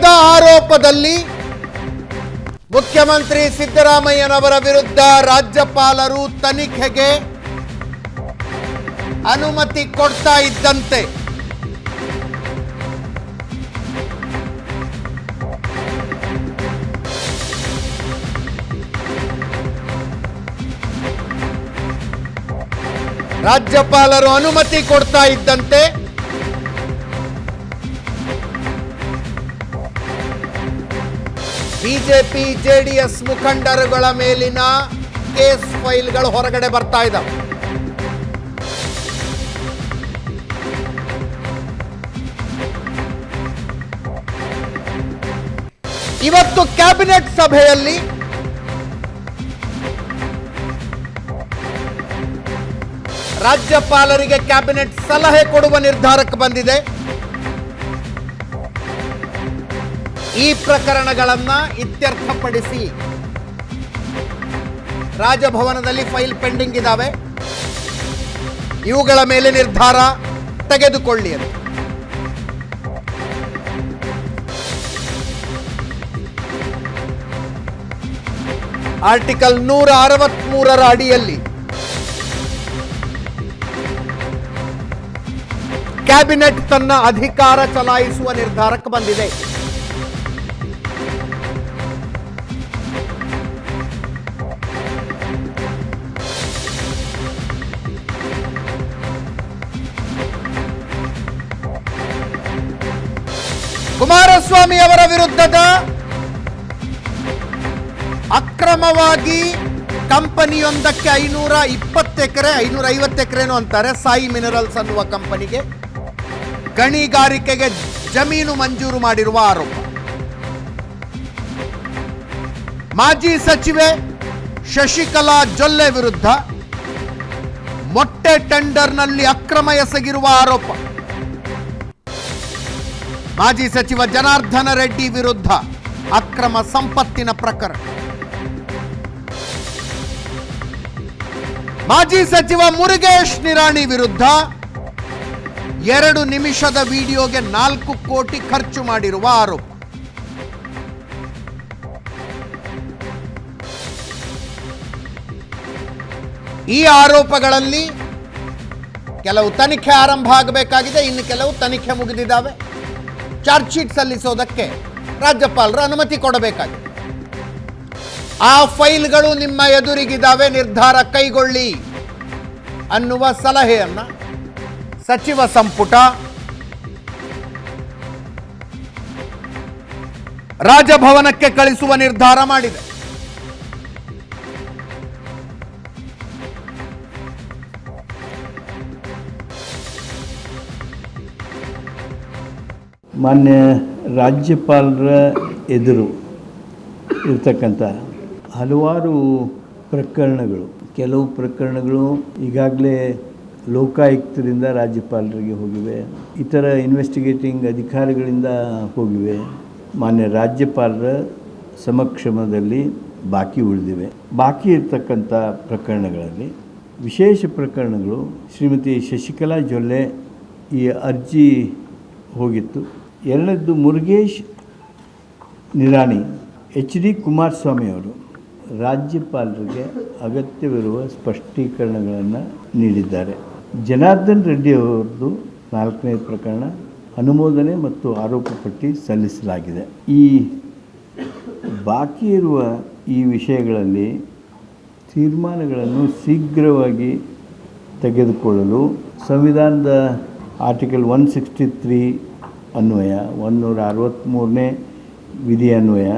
ಮದ್ಯದ ಆರೋಪದಲ್ಲಿ ಮುಖ್ಯಮಂತ್ರಿ ಸಿದ್ದರಾಮಯ್ಯನವರ ವಿರುದ್ಧ ರಾಜ್ಯಪಾಲರು ತನಿಖೆಗೆ ಅನುಮತಿ ಕೊಡ್ತಾ ಇದ್ದಂತೆ ರಾಜ್ಯಪಾಲರು ಅನುಮತಿ ಕೊಡ್ತಾ ಇದ್ದಂತೆ ಬಿಜೆಪಿ ಜೆಡಿಎಸ್ ಮುಖಂಡರುಗಳ ಮೇಲಿನ ಕೇಸ್ ಫೈಲ್ಗಳು ಹೊರಗಡೆ ಬರ್ತಾ ಇದ್ದಾವೆ. ಇವತ್ತು ಕ್ಯಾಬಿನೆಟ್ ಸಭೆಯಲ್ಲಿ ರಾಜ್ಯಪಾಲರಿಗೆ ಕ್ಯಾಬಿನೆಟ್ ಸಲಹೆ ಕೊಡುವ ನಿರ್ಧಾರಕ್ಕೆ ಬಂದಿದೆ. ಈ ಪ್ರಕರಣಗಳನ್ನು ಇತ್ಯರ್ಥಪಡಿಸಿ ರಾಜಭವನದಲ್ಲಿ ಫೈಲ್ ಪೆಂಡಿಂಗ್ ಇದ್ದಾವೆ, ಇವುಗಳ ಮೇಲೆ ನಿರ್ಧಾರ ತೆಗೆದುಕೊಳ್ಳಿ ಅಂತ. ಆರ್ಟಿಕಲ್ 163ರ ಅಡಿಯಲ್ಲಿ ಕ್ಯಾಬಿನೆಟ್ ತನ್ನ ಅಧಿಕಾರ ಚಲಾಯಿಸುವ ನಿರ್ಧಾರಕ್ಕೆ ಬಂದಿದೆ. ಕುಮಾರಸ್ವಾಮಿ ಅವರ ವಿರುದ್ಧದ ಅಕ್ರಮವಾಗಿ ಕಂಪನಿಯೊಂದಕ್ಕೆ 520 ಎಕರೆ 550 ಎಕರೆನೋ ಅಂತಾರೆ, ಸಾಯಿ ಮಿನರಲ್ಸ್ ಅನ್ನುವ ಕಂಪನಿಗೆ ಗಣಿಗಾರಿಕೆಗೆ ಜಮೀನು ಮಂಜೂರು ಮಾಡಿರುವ ಆರೋಪ. ಮಾಜಿ ಸಚಿವೆ ಶಶಿಕಲಾ ಜೊಲ್ಲೆ ವಿರುದ್ಧ ಮೊಟ್ಟೆ ಟೆಂಡರ್ನಲ್ಲಿ ಅಕ್ರಮ ಎಸಗಿರುವ ಆರೋಪ. ಮಾಜಿ ಸಚಿವ ಜನಾರ್ದನ ರೆಡ್ಡಿ ವಿರುದ್ಧ ಅಕ್ರಮ ಸಂಪತ್ತಿನ ಪ್ರಕರಣ. ಮಾಜಿ ಸಚಿವ ಮುರುಗೇಶ್ ನಿರಾಣಿ ವಿರುದ್ಧ 2 ನಿಮಿಷದ ವಿಡಿಯೋಗೆ 4 ಕೋಟಿ ಖರ್ಚು ಮಾಡಿರುವ ಆರೋಪ. ಈ ಆರೋಪಗಳಲ್ಲಿ ಕೆಲವು ತನಿಖೆ ಆರಂಭ ಆಗಬೇಕಾಗಿದೆ, ಇನ್ನು ಕೆಲವು ತನಿಖೆ ಮುಗಿದಿದ್ದಾವೆ. ಚಾರ್ಜ್ ಶೀಟ್ ಸಲ್ಲಿಸೋದಕ್ಕೆ ರಾಜ್ಯಪಾಲರು ಅನುಮತಿ ಕೊಡಬೇಕಾಗಿದೆ. ಆ ಫೈಲ್ಗಳು ನಿಮ್ಮ ಎದುರಿಗಿದ್ದಾವೆ, ನಿರ್ಧಾರ ಕೈಗೊಳ್ಳಿ ಅನ್ನುವ ಸಲಹೆಯನ್ನ ಸಚಿವ ಸಂಪುಟ ರಾಜಭವನಕ್ಕೆ ಕಳಿಸುವ ನಿರ್ಧಾರ ಮಾಡಿದೆ. ಮಾನ್ಯ ರಾಜ್ಯಪಾಲರ ಎದುರು ಇರ್ತಕ್ಕಂಥ ಹಲವಾರು ಪ್ರಕರಣಗಳು, ಕೆಲವು ಪ್ರಕರಣಗಳು ಈಗಾಗಲೇ ಲೋಕಾಯುಕ್ತರಿಂದ ರಾಜ್ಯಪಾಲರಿಗೆ ಹೋಗಿವೆ, ಇತರ ಇನ್ವೆಸ್ಟಿಗೇಟಿಂಗ್ ಅಧಿಕಾರಿಗಳಿಂದ ಹೋಗಿವೆ, ಮಾನ್ಯ ರಾಜ್ಯಪಾಲರ ಸಮಕ್ಷಮದಲ್ಲಿ ಬಾಕಿ ಉಳಿದಿವೆ. ಬಾಕಿ ಇರ್ತಕ್ಕಂಥ ಪ್ರಕರಣಗಳಲ್ಲಿ ವಿಶೇಷ ಪ್ರಕರಣಗಳು ಶ್ರೀಮತಿ ಶಶಿಕಲಾ ಜೊಲ್ಲೆ ಈ ಅರ್ಜಿ ಹೋಗಿತ್ತು. ಎರಡನೇದ್ದು ಮುರುಗೇಶ್ ನಿರಾಣಿ, HD ಕುಮಾರಸ್ವಾಮಿ ಅವರು ರಾಜ್ಯಪಾಲರಿಗೆ ಅಗತ್ಯವಿರುವ ಸ್ಪಷ್ಟೀಕರಣಗಳನ್ನು ನೀಡಿದ್ದಾರೆ. ಜನಾರ್ದನ್ ರೆಡ್ಡಿ ಅವರದ್ದು 4ನೇ ಪ್ರಕರಣ ಅನುಮೋದನೆ ಮತ್ತು ಆರೋಪ ಪಟ್ಟಿ ಸಲ್ಲಿಸಲಾಗಿದೆ. ಈ ಬಾಕಿ ಇರುವ ಈ ವಿಷಯಗಳಲ್ಲಿ ತೀರ್ಮಾನಗಳನ್ನು ಶೀಘ್ರವಾಗಿ ತೆಗೆದುಕೊಳ್ಳಲು ಸಂವಿಧಾನದ ಆರ್ಟಿಕಲ್ 163 ಅನ್ವಯ 163ನೇ ವಿಧಿ ಅನ್ವಯ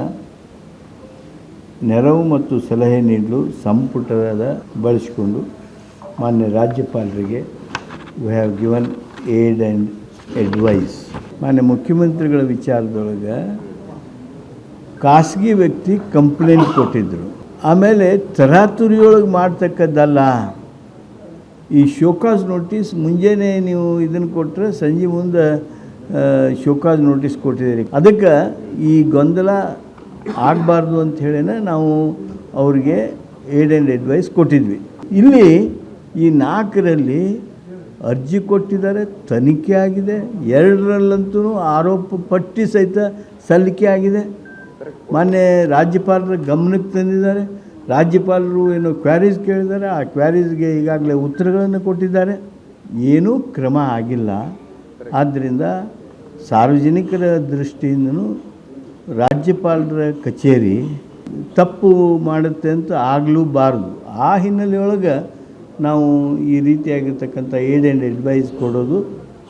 ನೆರವು ಮತ್ತು ಸಲಹೆ ನೀಡಲು ಸಂಪುಟದ ಬಳಸಿಕೊಂಡು ಮಾನ್ಯ ರಾಜ್ಯಪಾಲರಿಗೆ we have given aid and advice. ಮಾನ್ಯ ಮುಖ್ಯಮಂತ್ರಿಗಳ ವಿಚಾರದೊಳಗೆ ಖಾಸಗಿ ವ್ಯಕ್ತಿ ಕಂಪ್ಲೇಂಟ್ ಕೊಟ್ಟಿದ್ದರು. ಆಮೇಲೆ ತರಾತುರಿಯೊಳಗೆ ಮಾಡ್ತಕ್ಕದ್ದಲ್ಲ. ಈ ಶೋಕಾಸ್ ನೋಟಿಸ್ ಮುಂಜಾನೆ ನೀವು ಇದನ್ನು ಕೊಟ್ಟರೆ ಸಂಜೆ ಮುಂದೆ ಶೋಕಾಸ್ ನೋಟಿಸ್ ಕೊಟ್ಟಿದ್ದೀರಿ. ಅದಕ್ಕೆ ಈ ಗೊಂದಲ ಆಗಬಾರ್ದು ಅಂಥೇಳಿನ ನಾವು ಅವ್ರಿಗೆ ಏಡ್ ಆ್ಯಂಡ್ ಅಡ್ವೈಸ್ ಕೊಟ್ಟಿದ್ವಿ. ಇಲ್ಲಿ ಈ 4ರಲ್ಲಿ ಅರ್ಜಿ ಕೊಟ್ಟಿದ್ದಾರೆ, ತನಿಖೆ ಆಗಿದೆ. 2ರಲ್ಲಂತೂ ಆರೋಪ ಪಟ್ಟಿ ಸಹಿತ ಸಲ್ಲಿಕೆ ಆಗಿದೆ. ಮಾನ್ಯ ರಾಜ್ಯಪಾಲರ ಗಮನಕ್ಕೆ ತಂದಿದ್ದಾರೆ. ರಾಜ್ಯಪಾಲರು ಏನು ಕ್ವ್ಯಾರೀಸ್ ಕೇಳಿದ್ದಾರೆ, ಆ ಕ್ವ್ಯಾರೀಸ್ಗೆ ಈಗಾಗಲೇ ಉತ್ತರಗಳನ್ನು ಕೊಟ್ಟಿದ್ದಾರೆ. ಏನೂ ಕ್ರಮ ಆಗಿಲ್ಲ. ಆದ್ದರಿಂದ ಸಾರ್ವಜನಿಕರ ದೃಷ್ಟಿಯಿಂದನೂ ರಾಜ್ಯಪಾಲರ ಕಚೇರಿ ತಪ್ಪು ಮಾಡುತ್ತೆ ಅಂತ ಆಗಲೂಬಾರ್ದು. ಆ ಹಿನ್ನೆಲೆಯೊಳಗೆ ನಾವು ಈ ರೀತಿಯಾಗಿರ್ತಕ್ಕಂಥ ಏಡ್ ಆ್ಯಂಡ್ ಅಡ್ವೈಸ್ ಕೊಡೋದು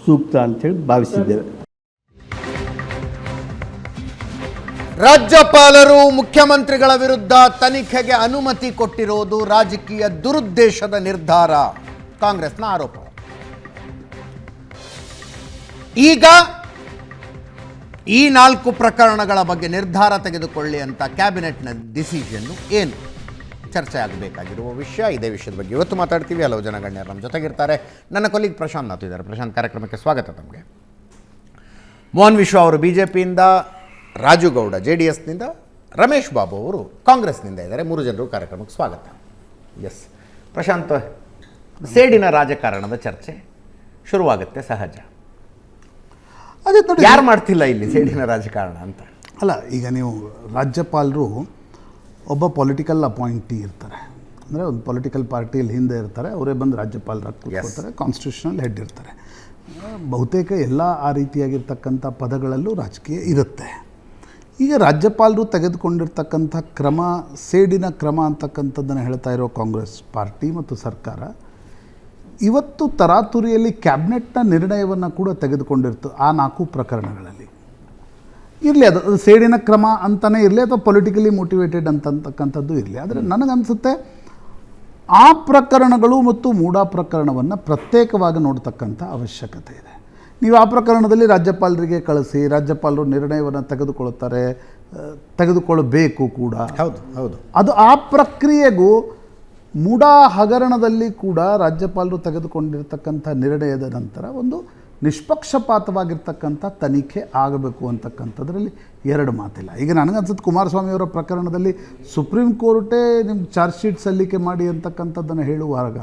ಸೂಕ್ತ ಅಂಥೇಳಿ ಭಾವಿಸಿದ್ದೇವೆ. ರಾಜ್ಯಪಾಲರು ಮುಖ್ಯಮಂತ್ರಿಗಳ ವಿರುದ್ಧ ತನಿಖೆಗೆ ಅನುಮತಿ ಕೊಟ್ಟಿರೋದು ರಾಜಕೀಯ ದುರುದ್ದೇಶದ ನಿರ್ಧಾರ, ಕಾಂಗ್ರೆಸ್ನ ಆರೋಪ. ಈಗ ಈ 4 ಪ್ರಕರಣಗಳ ಬಗ್ಗೆ ನಿರ್ಧಾರ ತೆಗೆದುಕೊಳ್ಳಿ ಅಂತ ಕ್ಯಾಬಿನೆಟ್ನ ಡಿಸಿಷನ್ನು ಏನು ಚರ್ಚೆ ಆಗಬೇಕಾಗಿರುವ ವಿಷಯ. ಇದೇ ವಿಷಯದ ಬಗ್ಗೆ ಇವತ್ತು ಮಾತಾಡ್ತೀವಿ. ಹಲವು ಜನ ಗಣ್ಯರು ನಮ್ಮ ಜೊತೆಗಿರ್ತಾರೆ. ನನ್ನ ಕೊಲೀಗ್ ಪ್ರಶಾಂತ್ ನಾಥ್ ಇದ್ದಾರೆ. ಪ್ರಶಾಂತ್, ಕಾರ್ಯಕ್ರಮಕ್ಕೆ ಸ್ವಾಗತ. ತಮಗೆ ಮೋಹನ್ ವಿಶ್ವ ಅವರು BJPಯಿಂದ, ರಾಜು ಗೌಡ JDSನಿಂದ, ರಮೇಶ್ ಬಾಬು ಅವರು ಕಾಂಗ್ರೆಸ್ನಿಂದ ಇದ್ದಾರೆ. 3 ಜನರು ಕಾರ್ಯಕ್ರಮಕ್ಕೆ ಸ್ವಾಗತ. ಎಸ್ ಪ್ರಶಾಂತ್, ಸೇಡಿನ ರಾಜಕಾರಣದ ಚರ್ಚೆ ಶುರುವಾಗುತ್ತೆ, ಸಹಜ. ಅದೇ ನೋಡಿ, ಯಾರು ಮಾಡ್ತಿಲ್ಲ ಇಲ್ಲಿ ಸೇಡಿನ ರಾಜಕಾರಣ ಅಂತ? ಅಲ್ಲ, ಈಗ ನೀವು ರಾಜ್ಯಪಾಲರು ಒಬ್ಬ ಪೊಲಿಟಿಕಲ್ ಅಪಾಯಿಂಟಿ ಇರ್ತಾರೆ, ಅಂದರೆ ಒಂದು ಪೊಲಿಟಿಕಲ್ ಪಾರ್ಟಿಯಲ್ಲಿ ಹಿಂದೆ ಇರ್ತಾರೆ, ಅವರೇ ಬಂದು ರಾಜ್ಯಪಾಲರಾಗಿ ಕೂತ್ಕೊಳ್ತಾರೆ. ಕಾನ್ಸ್ಟಿಟ್ಯೂಷನಲ್ ಹೆಡ್ ಇರ್ತಾರೆ. ಬಹುತೇಕ ಎಲ್ಲ ಆ ರೀತಿಯಾಗಿರ್ತಕ್ಕಂಥ ಪದಗಳಲ್ಲೂ ರಾಜಕೀಯ ಇರುತ್ತೆ. ಈಗ ರಾಜ್ಯಪಾಲರು ತೆಗೆದುಕೊಂಡಿರ್ತಕ್ಕಂಥ ಕ್ರಮ ಸೇಡಿನ ಕ್ರಮ ಅಂತಕ್ಕಂಥದ್ದನ್ನು ಹೇಳ್ತಾ ಇರೋ ಕಾಂಗ್ರೆಸ್ ಪಾರ್ಟಿ ಮತ್ತು ಸರ್ಕಾರ ಇವತ್ತು ತರಾತುರಿಯಲ್ಲಿ ಕ್ಯಾಬಿನೆಟ್ನ ನಿರ್ಣಯವನ್ನು ಕೂಡ ತೆಗೆದುಕೊಂಡಿರ್ತು ಆ 4 ಪ್ರಕರಣಗಳಲ್ಲಿ. ಇರಲಿ, ಅದು ಸೇಡಿನ ಕ್ರಮ ಅಂತಲೇ ಇರಲಿ ಅಥವಾ ಪೊಲಿಟಿಕಲಿ ಮೋಟಿವೇಟೆಡ್ ಅಂತಕ್ಕಂಥದ್ದು ಇರಲಿ. ಆದರೆ ನನಗನ್ಸುತ್ತೆ ಆ ಪ್ರಕರಣಗಳು ಮತ್ತು ಮೂಡಾ ಪ್ರಕರಣವನ್ನು ಪ್ರತ್ಯೇಕವಾಗಿ ನೋಡ್ತಕ್ಕಂಥ ಅವಶ್ಯಕತೆ ಇದೆ. ನೀವು ಆ ಪ್ರಕರಣದಲ್ಲಿ ರಾಜ್ಯಪಾಲರಿಗೆ ಕಳಿಸಿ, ರಾಜ್ಯಪಾಲರು ನಿರ್ಣಯವನ್ನು ತೆಗೆದುಕೊಳ್ಳಬೇಕು ಕೂಡ. ಹೌದು ಹೌದು. ಅದು ಆ ಪ್ರಕ್ರಿಯೆಗೂ ಮೂಡಾ ಹಗರಣದಲ್ಲಿ ಕೂಡ ರಾಜ್ಯಪಾಲರು ತೆಗೆದುಕೊಂಡಿರ್ತಕ್ಕಂಥ ನಿರ್ಣಯದ ನಂತರ ಒಂದು ನಿಷ್ಪಕ್ಷಪಾತವಾಗಿರ್ತಕ್ಕಂಥ ತನಿಖೆ ಆಗಬೇಕು ಅಂತಕ್ಕಂಥದ್ರಲ್ಲಿ 2 ಮಾತಿಲ್ಲ. ಈಗ ನನಗನ್ಸುತ್ತೆ ಕುಮಾರಸ್ವಾಮಿಯವರ ಪ್ರಕರಣದಲ್ಲಿ ಸುಪ್ರೀಂ ಕೋರ್ಟೇ ನಿಮ್ಗೆ ಚಾರ್ಜ್ ಶೀಟ್ ಸಲ್ಲಿಕೆ ಮಾಡಿ ಅಂತಕ್ಕಂಥದ್ದನ್ನು ಹೇಳುವಾಗ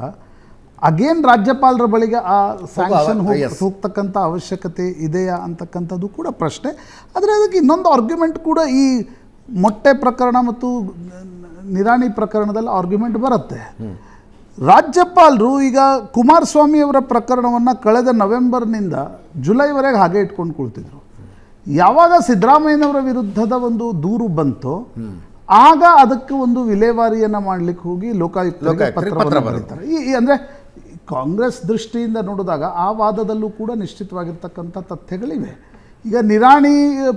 ಅಗೇನ್ ರಾಜ್ಯಪಾಲರ ಬಳಿಗೆ ಆ ಸ್ಯಾಂಕ್ಷನ್ ಹೋಗ್ತಕ್ಕಂಥ ಅವಶ್ಯಕತೆ ಇದೆಯಾ ಅಂತಕ್ಕಂಥದ್ದು ಕೂಡ ಪ್ರಶ್ನೆ. ಆದರೆ ಅದಕ್ಕೆ ಇನ್ನೊಂದು ಆರ್ಗ್ಯುಮೆಂಟ್ ಕೂಡ ಈ ಮೊಟ್ಟೆ ಪ್ರಕರಣ ಮತ್ತು ನಿರಾಣಿ ಪ್ರಕರಣದಲ್ಲಿ ಆರ್ಗ್ಯುಮೆಂಟ್ ಬರುತ್ತೆ. ರಾಜ್ಯಪಾಲರು ಈಗ ಕುಮಾರಸ್ವಾಮಿಯವರ ಪ್ರಕರಣವನ್ನು ಕಳೆದ ನವೆಂಬರ್ನಿಂದ ಜುಲೈವರೆಗೆ ಹಾಗೆ ಇಟ್ಕೊಂಡು ಕುಳಿತಿದ್ರು. ಯಾವಾಗ ಸಿದ್ದರಾಮಯ್ಯನವರ ವಿರುದ್ಧದ ಒಂದು ದೂರು ಬಂತೋ ಆಗ ಅದಕ್ಕೆ ಒಂದು ವಿಲೇವಾರಿಯನ್ನು ಮಾಡಲಿಕ್ಕೆ ಹೋಗಿ ಲೋಕಾಯುಕ್ತರಿಗೆ ಪತ್ರವನ್ನು ಬರೀತಾರೆ. ಅಂದರೆ ಕಾಂಗ್ರೆಸ್ ದೃಷ್ಟಿಯಿಂದ ನೋಡಿದಾಗ ಆ ವಾದದಲ್ಲೂ ಕೂಡ ನಿಶ್ಚಿತವಾಗಿರ್ತಕ್ಕಂಥ ತಥ್ಯಗಳಿವೆ. ಈಗ ನಿರಾಣಿ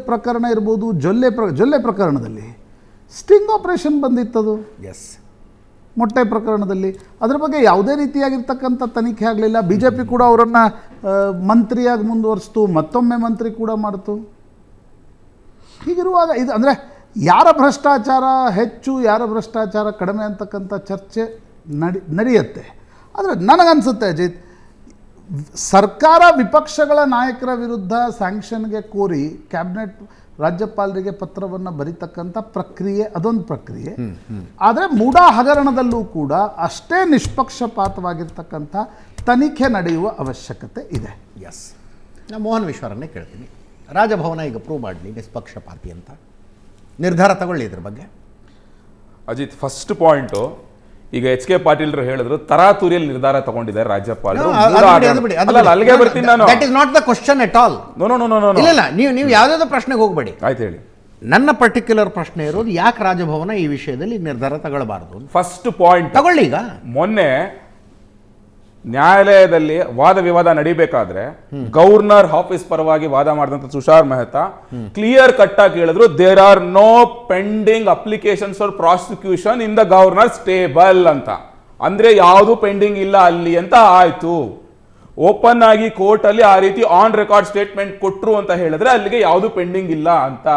ಪ್ರಕರಣ ಇರ್ಬೋದು, ಜೊಲ್ಲೆ ಪ್ರಕರಣದಲ್ಲಿ ಸ್ಟಿಂಗ್ ಆಪರೇಷನ್ ಬಂದಿತ್ತದು. ಎಸ್, ಮೊಟ್ಟೆ ಪ್ರಕರಣದಲ್ಲಿ ಅದರ ಬಗ್ಗೆ ಯಾವುದೇ ರೀತಿಯಾಗಿರ್ತಕ್ಕಂಥ ತನಿಖೆ ಆಗಲಿಲ್ಲ. BJP ಕೂಡ ಅವರನ್ನು ಮಂತ್ರಿಯಾಗಿ ಮುಂದುವರಿಸ್ತು, ಮತ್ತೊಮ್ಮೆ ಮಂತ್ರಿ ಕೂಡ ಮಾಡ್ತು. ಹೀಗಿರುವಾಗ ಇದು ಅಂದರೆ ಯಾರ ಭ್ರಷ್ಟಾಚಾರ ಹೆಚ್ಚು, ಯಾರ ಭ್ರಷ್ಟಾಚಾರ ಕಡಿಮೆ ಅಂತಕ್ಕಂಥ ಚರ್ಚೆ ನಡೆಯುತ್ತೆ. ಆದರೆ ನನಗನ್ಸುತ್ತೆ ಅಜಿತ್, ಸರ್ಕಾರ ವಿಪಕ್ಷಗಳ ನಾಯಕರ ವಿರುದ್ಧ ಸ್ಯಾಂಕ್ಷನ್ಗೆ ಕೋರಿ ಕ್ಯಾಬಿನೆಟ್ ರಾಜ್ಯಪಾಲರಿಗೆ ಪತ್ರವನ್ನು ಬರೀತಕ್ಕಂಥ ಪ್ರಕ್ರಿಯೆ ಅದೊಂದು ಪ್ರಕ್ರಿಯೆ. ಆದರೆ ಮೂಡಾ ಹಗರಣದಲ್ಲೂ ಕೂಡ ಅಷ್ಟೇ ನಿಷ್ಪಕ್ಷಪಾತವಾಗಿರ್ತಕ್ಕಂಥ ತನಿಖೆ ನಡೆಯುವ ಅವಶ್ಯಕತೆ ಇದೆ. ಎಸ್, ನಾನು ಮೋಹನ್ ವಿಶ್ವರನ್ನೇ ಕೇಳ್ತೀನಿ. ರಾಜಭವನ ಈಗ ಪ್ರೂವ್ ಮಾಡಲಿ ನಿಷ್ಪಕ್ಷಪಾತಿ ಅಂತ, ನಿರ್ಧಾರ ತಗೊಳ್ಳಿ ಇದ್ರ ಬಗ್ಗೆ. ಅಜಿತ್, ಫಸ್ಟ್ ಪಾಯಿಂಟು, ಈಗ HK ಪಾಟೀಲ್ರು ಹೇಳಿದ್ರು ತರಾತುರಿಯಲ್ಲಿ ನಿರ್ಧಾರ ತಗೊಂಡಿದ್ದಾರೆ ರಾಜ್ಯಪಾಲರು. ಅಲ್ಲಿಗೆ ಬರ್ತೀನಿ ನಾನು. That is not the question at all. ಇಲ್ಲ, ನೀವು ಯಾವುದಾದ್ರು ಪ್ರಶ್ನೆಗೆ ಹೋಗಬೇಡಿ. ಆಯ್ತು, ಹೇಳಿ. ನನ್ನ ಪರ್ಟಿಕ್ಯುಲರ್ ಪ್ರಶ್ನೆ ಇರೋದು, ಯಾಕೆ ರಾಜಭವನ ಈ ವಿಷಯದಲ್ಲಿ ನಿರ್ಧಾರ ತಗೊಳ್ಳಬಾರದು? ಫಸ್ಟ್ ಪಾಯಿಂಟ್ ತಗೊಳ್ಳಿ. ಈಗ ಮೊನ್ನೆ ನ್ಯಾಯಾಲಯದಲ್ಲಿ ವಾದ ವಿವಾದ ನಡಿಬೇಕಾದ್ರೆ ಗವರ್ನರ್ ಆಫೀಸ್ ಪರವಾಗಿ ವಾದ ಮಾಡಿದಂತ ತುಷಾರ್ ಮೆಹ್ತಾ ಕ್ಲಿಯರ್ ಕಟ್ ಆಗಿ ಹೇಳಿದ್ರು, there are no pending applications for prosecution in the governor stable ಅಂತ. ಅಂದ್ರೆ ಯಾವುದು ಪೆಂಡಿಂಗ್ ಇಲ್ಲ ಅಲ್ಲಿ ಅಂತ ಆಯ್ತು. ಓಪನ್ ಆಗಿ ಕೋರ್ಟ್ ಅಲ್ಲಿ ಆ ರೀತಿ ಆನ್ ರೆಕಾರ್ಡ್ ಸ್ಟೇಟ್ಮೆಂಟ್ ಕೊಟ್ರು ಅಂತ ಹೇಳಿದ್ರೆ ಅಲ್ಲಿಗೆ ಯಾವುದು ಪೆಂಡಿಂಗ್ ಇಲ್ಲ ಅಂತ.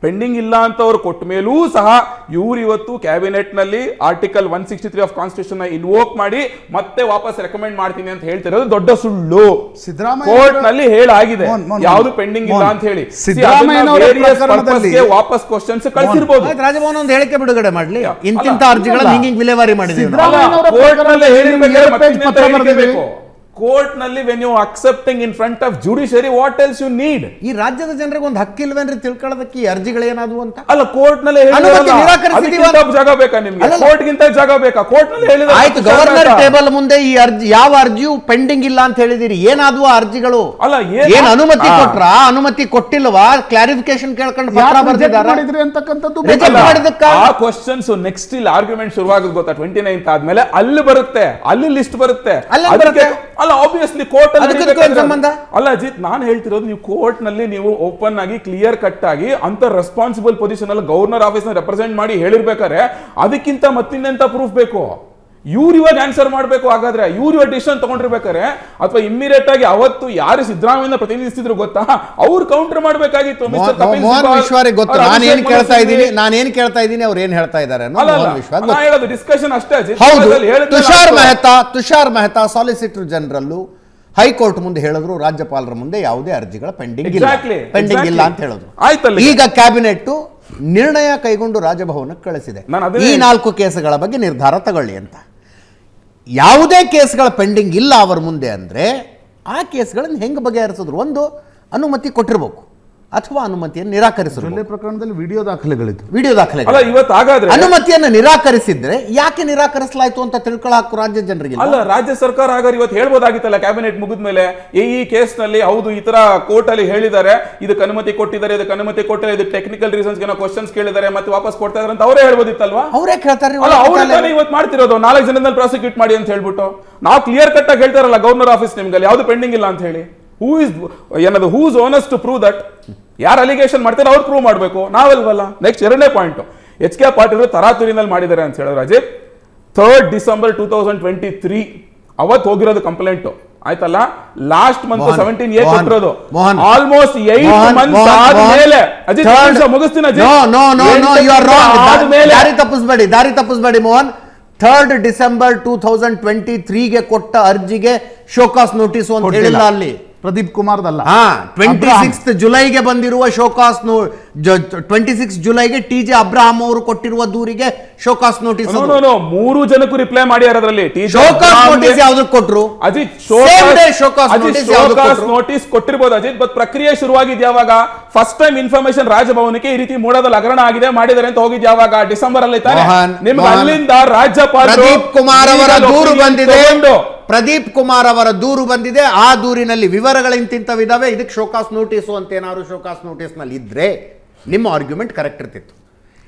ಪೆಂಡಿಂಗ್ ಇಲ್ಲ ಅಂತ ಅವ್ರು ಕೊಟ್ಟ ಮೇಲೂ ಸಹ ಇವ್ರು ಇವತ್ತು ಕ್ಯಾಬಿನೆಟ್ ನಲ್ಲಿ ಆರ್ಟಿಕಲ್ 163 ಆಫ್ ಕಾನ್ಸ್ಟಿಟ್ಯೂಷನ್ ಇನ್ವೋಕ್ ಮಾಡಿ ಮತ್ತೆ ವಾಪಸ್ ರೆಕಮೆಂಡ್ ಮಾಡ್ತೀನಿ ಅಂತ ಹೇಳ್ತಿರೋದು ದೊಡ್ಡ ಸುಳ್ಳು. ಕೋರ್ಟ್ ನಲ್ಲಿ ಹೇಳಾಗಿದೆ ಯಾವುದು ಪೆಂಡಿಂಗ್ ಇಲ್ಲ ಅಂತ ಹೇಳಿ. ವಾಪಸ್ ಕ್ವಶನ್ಸ್ ಕಳಿಸಿರ್ಬೋದು. ರಾಜಭವನ ಒಂದು ಹೇಳಿಕೆ ಬಿಡುಗಡೆ ಮಾಡಲಿ, ಇಂತಿಂತ ಅರ್ಜಿಗಳ ವಿಲೇವಾರಿ ಮಾಡಿದ್ದೀವಿ. ಕೋರ್ಟ್ ನಲ್ಲಿ when you accepting in front of judiciary what else you need. ಈ ರಾಜ್ಯದ ಜನರಿಗೆ ಒಂದು ಹಕ್ಕಿಲ್ವೇನ್ರಿ ತಿಳ್ಕೊಳ್ಳೋದಕ್ಕೆ ಈ ಅರ್ಜಿಗಳೇನಾದವು ಅಂತ? ಅಲ್ಲ ಕೋರ್ಟ್ ನಲ್ಲಿ ಅನುಮತಿ ನಿರಾಕರಿಸಿದೀವ. ಜಾಗ ಬೇಕಾ ನಿಮ್ಗೆ? ಅಲ್ಲಲ್ಲ. ಕೋರ್ಟ್ ಗಿಂತ ಜಾಗ ಬೇಕಾ? ಕೋರ್ಟ್ ನಲ್ಲಿ ಹೇಳಿದ್ರೆ ಆಯ್ತು, ಗವರ್ನರ್ ಟೇಬಲ್ ಮುಂದೆ ಈ ಅರ್ಜಿ ಯಾವ ಅರ್ಜಿಯೂ ಪೆಂಡಿಂಗ್ ಇಲ್ಲ ಅಂತ ಹೇಳಿದಿರಿ. ಏನಾದ್ವು ಆ ಅರ್ಜಿಗಳು? ಅಲ್ಲ, ಏನ್ ಅನುಮತಿ ಕೊಟ್ರ, ಅನುಮತಿ ಕೊಟ್ಟಿಲ್ವಾ, ಕ್ಲಾರಿಫಿಕೇಶನ್ ಕೇಳ್ಕೊಂಡು ಪತ್ರ ಬರ್ತಿದ್ದಾರೆ ಮಾಡಿದ್ರಿ ಅಂತಕ್ಕಂಥದ್ದು Reject ಮಾಡಿದ್ದಕ್ಕ ಆ ಕ್ವಶನ್ಸ್ ನೆಕ್ಸ್ಟ್ ಇಲ್ಲಿ ಆರ್ಗ್ಯುಮೆಂಟ್ ಶುರುವಾಗೋದು ಗೊತ್ತಾ 29th ಆದ್ಮೇಲೆ ಅಲ್ಲಿ ಬರುತ್ತೆ, ಅಲ್ಲಿ ಲಿಸ್ಟ್ ಬರುತ್ತೆ. ಅಲ್ಲೇ ಅದಕ್ಕೆ ಬರುತ್ತೆ. ಅಲ್ಲ ಆಬ್ವಿಯಸ್ಲಿ ಕೋರ್ಟ್ ಅದಕ್ಕೆ ಏನ್ ಸಂಬಂಧ? ಅಲ್ಲ ಅಜಿತ್, ನಾನು ಹೇಳ್ತಿರೋದು ನೀವು ಕೋರ್ಟ್ ನಲ್ಲಿ ನೀವು ಓಪನ್ ಆಗಿ ಕ್ಲಿಯರ್ ಕಟ್ ಆಗಿ ಅಂತ ರೆಸ್ಪಾನ್ಸಿಬಲ್ ಪೊಸಿಷನ್ ಅಲ್ಲಿ ಗವರ್ನರ್ ಆಫೀಸ್ ನ ರೆಪ್ರೆಸೆಂಟ್ ಮಾಡಿ ಹೇಳಿರ್ಬೇಕಾದ್ರೆ ಅದಕ್ಕಿಂತ ಮತ್ತಿನ್ನೆಂತ ಪ್ರೂಫ್ ಬೇಕು? ಇವ್ರು ಇವಾಗ ಆನ್ಸರ್ ಮಾಡಬೇಕು. ಹಾಗಾದ್ರೆ ಇವ್ರು ಇವಾಗ ಡಿಸಿಷನ್ ತಗೊಂಡಿರ್ಬೇಕಾರೆ ಅಥವಾ ಇಮ್ಮಿಡಿಯೇಟ್ ಆಗಿ ಅವತ್ತು ಯಾರು ಸಿದ್ದರಾಮಯ್ಯ ಪ್ರತಿನಿಧಿಸಿದ್ರು ಗೊತ್ತಾ, ಅವ್ರು ಕೌಂಟರ್ ಮಾಡಬೇಕಾಗಿತ್ತು. ಮೋಹನ್ ವಿಶ್ವಾರಿ ಗೊತ್ತು. ನಾನೇನ್ ಕೇಳ್ತಾ ಇದ್ದೀನಿ ಅವ್ರು ಏನ್ ಹೇಳ್ತಾ ಇದ್ದಾರೆ ಹೇಳೋದು ಡಿಸ್ಕಷನ್ ಅಷ್ಟೇ ಅಜಿತ್. ಹೌದು. Tushar Mehta solicitor general high court ಮುಂದೆ ಹೇಳಿದ್ರು ರಾಜ್ಯಪಾಲರ ಮುಂದೆ ಯಾವುದೇ ಅರ್ಜಿಗಳ ಪೆಂಡಿಂಗ್ ಇಲ್ಲ ಅಂತ ಹೇಳಿದ್ರು. ಆಯ್ತಲ್ಲ, ಈಗ ಕ್ಯಾಬಿನೆಟ್ ನಿರ್ಣಯ ಕೈಗೊಂಡು ರಾಜಭವನಕ್ಕೆ ಕಳಿಸಿದೆ ಈ 4 ಕೇಸುಗಳ ಬಗ್ಗೆ ನಿರ್ಧಾರ ತಗೊಳ್ಳಿ ಅಂತ. ಯಾವುದೇ ಕೇಸ್ಗಳ ಪೆಂಡಿಂಗ್ ಇಲ್ಲ ಅವರ ಮುಂದೆ ಅಂದ್ರೆ ಆ ಕೇಸ್ಗಳನ್ನು ಹೆಂಗೆ ಬಗೆಹರಿಸಿದ್ರು? ಒಂದು ಅನುಮತಿ ಕೊಟ್ಟಿರಬೇಕು ಅಥವಾ ಅನುಮತಿಯನ್ನು ನಿರಾಕರಿಸಿದ್ರು. ಪ್ರಕರಣದಲ್ಲಿ ವಿಡಿಯೋ ದಾಖಲೆಗಳಿತ್ತು. ವಿಡಿಯೋ ದಾಖಲೆ ಅಲ್ಲ ಇವತ್ತು ಹಾಗಾದ್ರೆ ಅನುಮತಿಯನ್ನು ನಿರಾಕರಿಸಿದ್ರೆ ಯಾಕೆ ನಿರಾಕರಿಸಲಾಯ್ತು ಅಂತ ತಿಳ್ಕೊಳ್ಳಾಕು ರಾಜ್ಯ ಜನರಿಗೆ ಅಲ್ಲ, ರಾಜ್ಯ ಸರ್ಕಾರ ಹಾಗಾದ್ರೆ ಇವತ್ತು ಹೇಳ್ಬೋದಾಗಿತ್ತಲ್ಲ ಕ್ಯಾಬಿನೆಟ್ ಮುಗಿದ ಮೇಲೆ ಈ ಕೇಸ್ ನಲ್ಲಿ ಹೌದು ಈ ತರ ಕೋರ್ಟ್ ಅಲ್ಲಿ ಹೇಳಿದ್ದಾರೆ, ಇದಕ್ಕೆ ಅನುಮತಿ ಕೊಟ್ಟಿದ್ದಾರೆ, ಇದಕ್ಕೆ ಅನುಮತಿ ಕೊಟ್ಟಿಲ್ಲ, ಇದು ಟೆಕ್ನಿಕಲ್ ರೀಸನ್ಸ್ ಏನೋ ಕ್ವಶನ್ಸ್ ಕೇಳಿದ್ದಾರೆ ಮತ್ತೆ ವಾಪಸ್ ಕೊಡ್ತಾ ಇದಾರೆ ಅಂತ ಅವರೇ ಹೇಳ್ಬೋದಿತ್ತಲ್ವಾ? ಅವರೇ ಕೇಳ್ತಾರೆ. ಅಲ್ಲ ಅವ್ರು ಇವತ್ತು ಮಾಡ್ತಿರೋದು 4 ಜನದಲ್ಲಿ ಪ್ರಾಸಿಕ್ಯೂಟ್ ಮಾಡಿ ಅಂತ ಹೇಳ್ಬಿಟ್ಟು ನಾವು ಕ್ಲಿಯರ್ ಕಟ್ ಆಗಿ ಹೇಳ್ತಾರಲ್ಲ ಗವರ್ನರ್ ಆಫೀಸ್ ನಿಮ್ಗೆ ಯಾವ್ದು ಪೆಂಡಿಂಗ್ ಇಲ್ಲ ಅಂತ ಹೇಳಿ. Whose onus to prove that? ಯಾರು ಅಲಿಗೇಷನ್ ಮಾಡ್ತಾರೆ ಅವ್ರು ಪ್ರೂವ್ ಮಾಡಬೇಕು, ನಾವಲ್ವಲ್ಲ. ನೆಕ್ಸ್ಟ್ 2ನೇ ಪಾಯಿಂಟ್, HK ಪಾಟೀಲ್ ತರಾತುರಿನಲ್ಲಿ ಮಾಡಿದ್ದಾರೆ ಅಂತ ಹೇಳಿದ್ರು ಅಜಿತ್. 3rd December 2023 ಅವತ್ತು ಹೋಗಿರೋದು ಕಂಪ್ಲೇಂಟ್ ಆಯ್ತಲ್ಲ. ಲಾಸ್ಟ್ ಮಂತ್ 17A ಕೊಟ್ಟಿರೋದು ಆಲ್ಮೋಸ್ಟ್ 8 ಮಂತ್ಸ್ ಆದ್ಮೇಲೆ ಅಜಿತ್ ಮುಗಿಸ್ತೀನಿ ಅಜಿತ್. ದಾರಿ ತಪ್ಪಿಸ್ಬೇಡಿ ಮೋಹನ್. 3rd December 2023ಗೆ ಕೊಟ್ಟ ಅರ್ಜಿಗೆ ಶೋಕಾಸ್ ನೋಟಿಸ್ ಅಂತ ಹೇಳಿಲ್ಲ ಅಲ್ಲಿ. ಪ್ರದೀಪ್ ಕುಮಾರ್ದಲ್ಲ. 26th ಜುಲೈಗೆ ಬಂದಿರುವ ಶೋಕಾಸ್ 26 ಜುಲೈಗೆ TJ ಅಬ್ರಹಾಂ ಅವರು ಕೊಟ್ಟಿರುವ ದೂರಿಗೆ ಶೋಕಾಸ್ ನೋಟಿಸ್. 3 ಜನಕ್ಕೂ ರಿಪ್ಲೈ ಮಾಡ್ಯಾರ ಅದರಲ್ಲಿ. ಶೋಕಾಸ್ ನೋಟಿಸ್ ಯಾವ್ದಕ್ಕೆ ಕೊಟ್ರು ಅಜಿತ್? ಶೋಕಾಸ್ ನೋಟಿಸ್ ಕೊಟ್ಟಿರ್ಬೋದು ಅಜಿತ್, ಬಟ್ ಪ್ರಕ್ರಿಯೆ ಶುರುವಾಗಿದ್ ಯಾವಾಗ? ಫಸ್ಟ್ ಟೈಮ್ ಇನ್ಫಾರ್ಮೇಶನ್ ರಾಜಭವನಕ್ಕೆ ಈ ರೀತಿ ಮೂಡೋದಲ್ಲಿ ಹಗರಣ ಆಗಿದೆ ಮಾಡಿದ್ದಾರೆ ಅಂತ ಹೋಗಿದ್ ಯಾವಾಗ? ಡಿಸೆಂಬರ್ ಅಲ್ಲಿ ತಾನೆ. ನಿಮ್ಗೆ ಅಲ್ಲಿಂದ ರಾಜ್ಯಪಾಲರು ಪ್ರದೀಪ್ ಕುಮಾರ್ ಅವರ ದೂರು ಬಂದಿದೆ. ಪ್ರದೀಪ್ ಕುಮಾರ್ ಅವರ ದೂರು ಬಂದಿದೆ. ಆ ದೂರಿನಲ್ಲಿ ವಿವರಗಳಿಂತಿಂತವಿದಾವೆ. ಇದಕ್ಕೆ ಶೋಕಾಸ್ ನೋಟಿಸು ಅಂತ ಏನಾದ್ರು ಶೋಕಾಸ್ ನೋಟಿಸ್ ನಲ್ಲಿ ಇದ್ರೆ ನಿಮ್ಮ ಆರ್ಗ್ಯುಮೆಂಟ್ ಕರೆಕ್ಟ್ ಇರ್ತಿತ್ತು.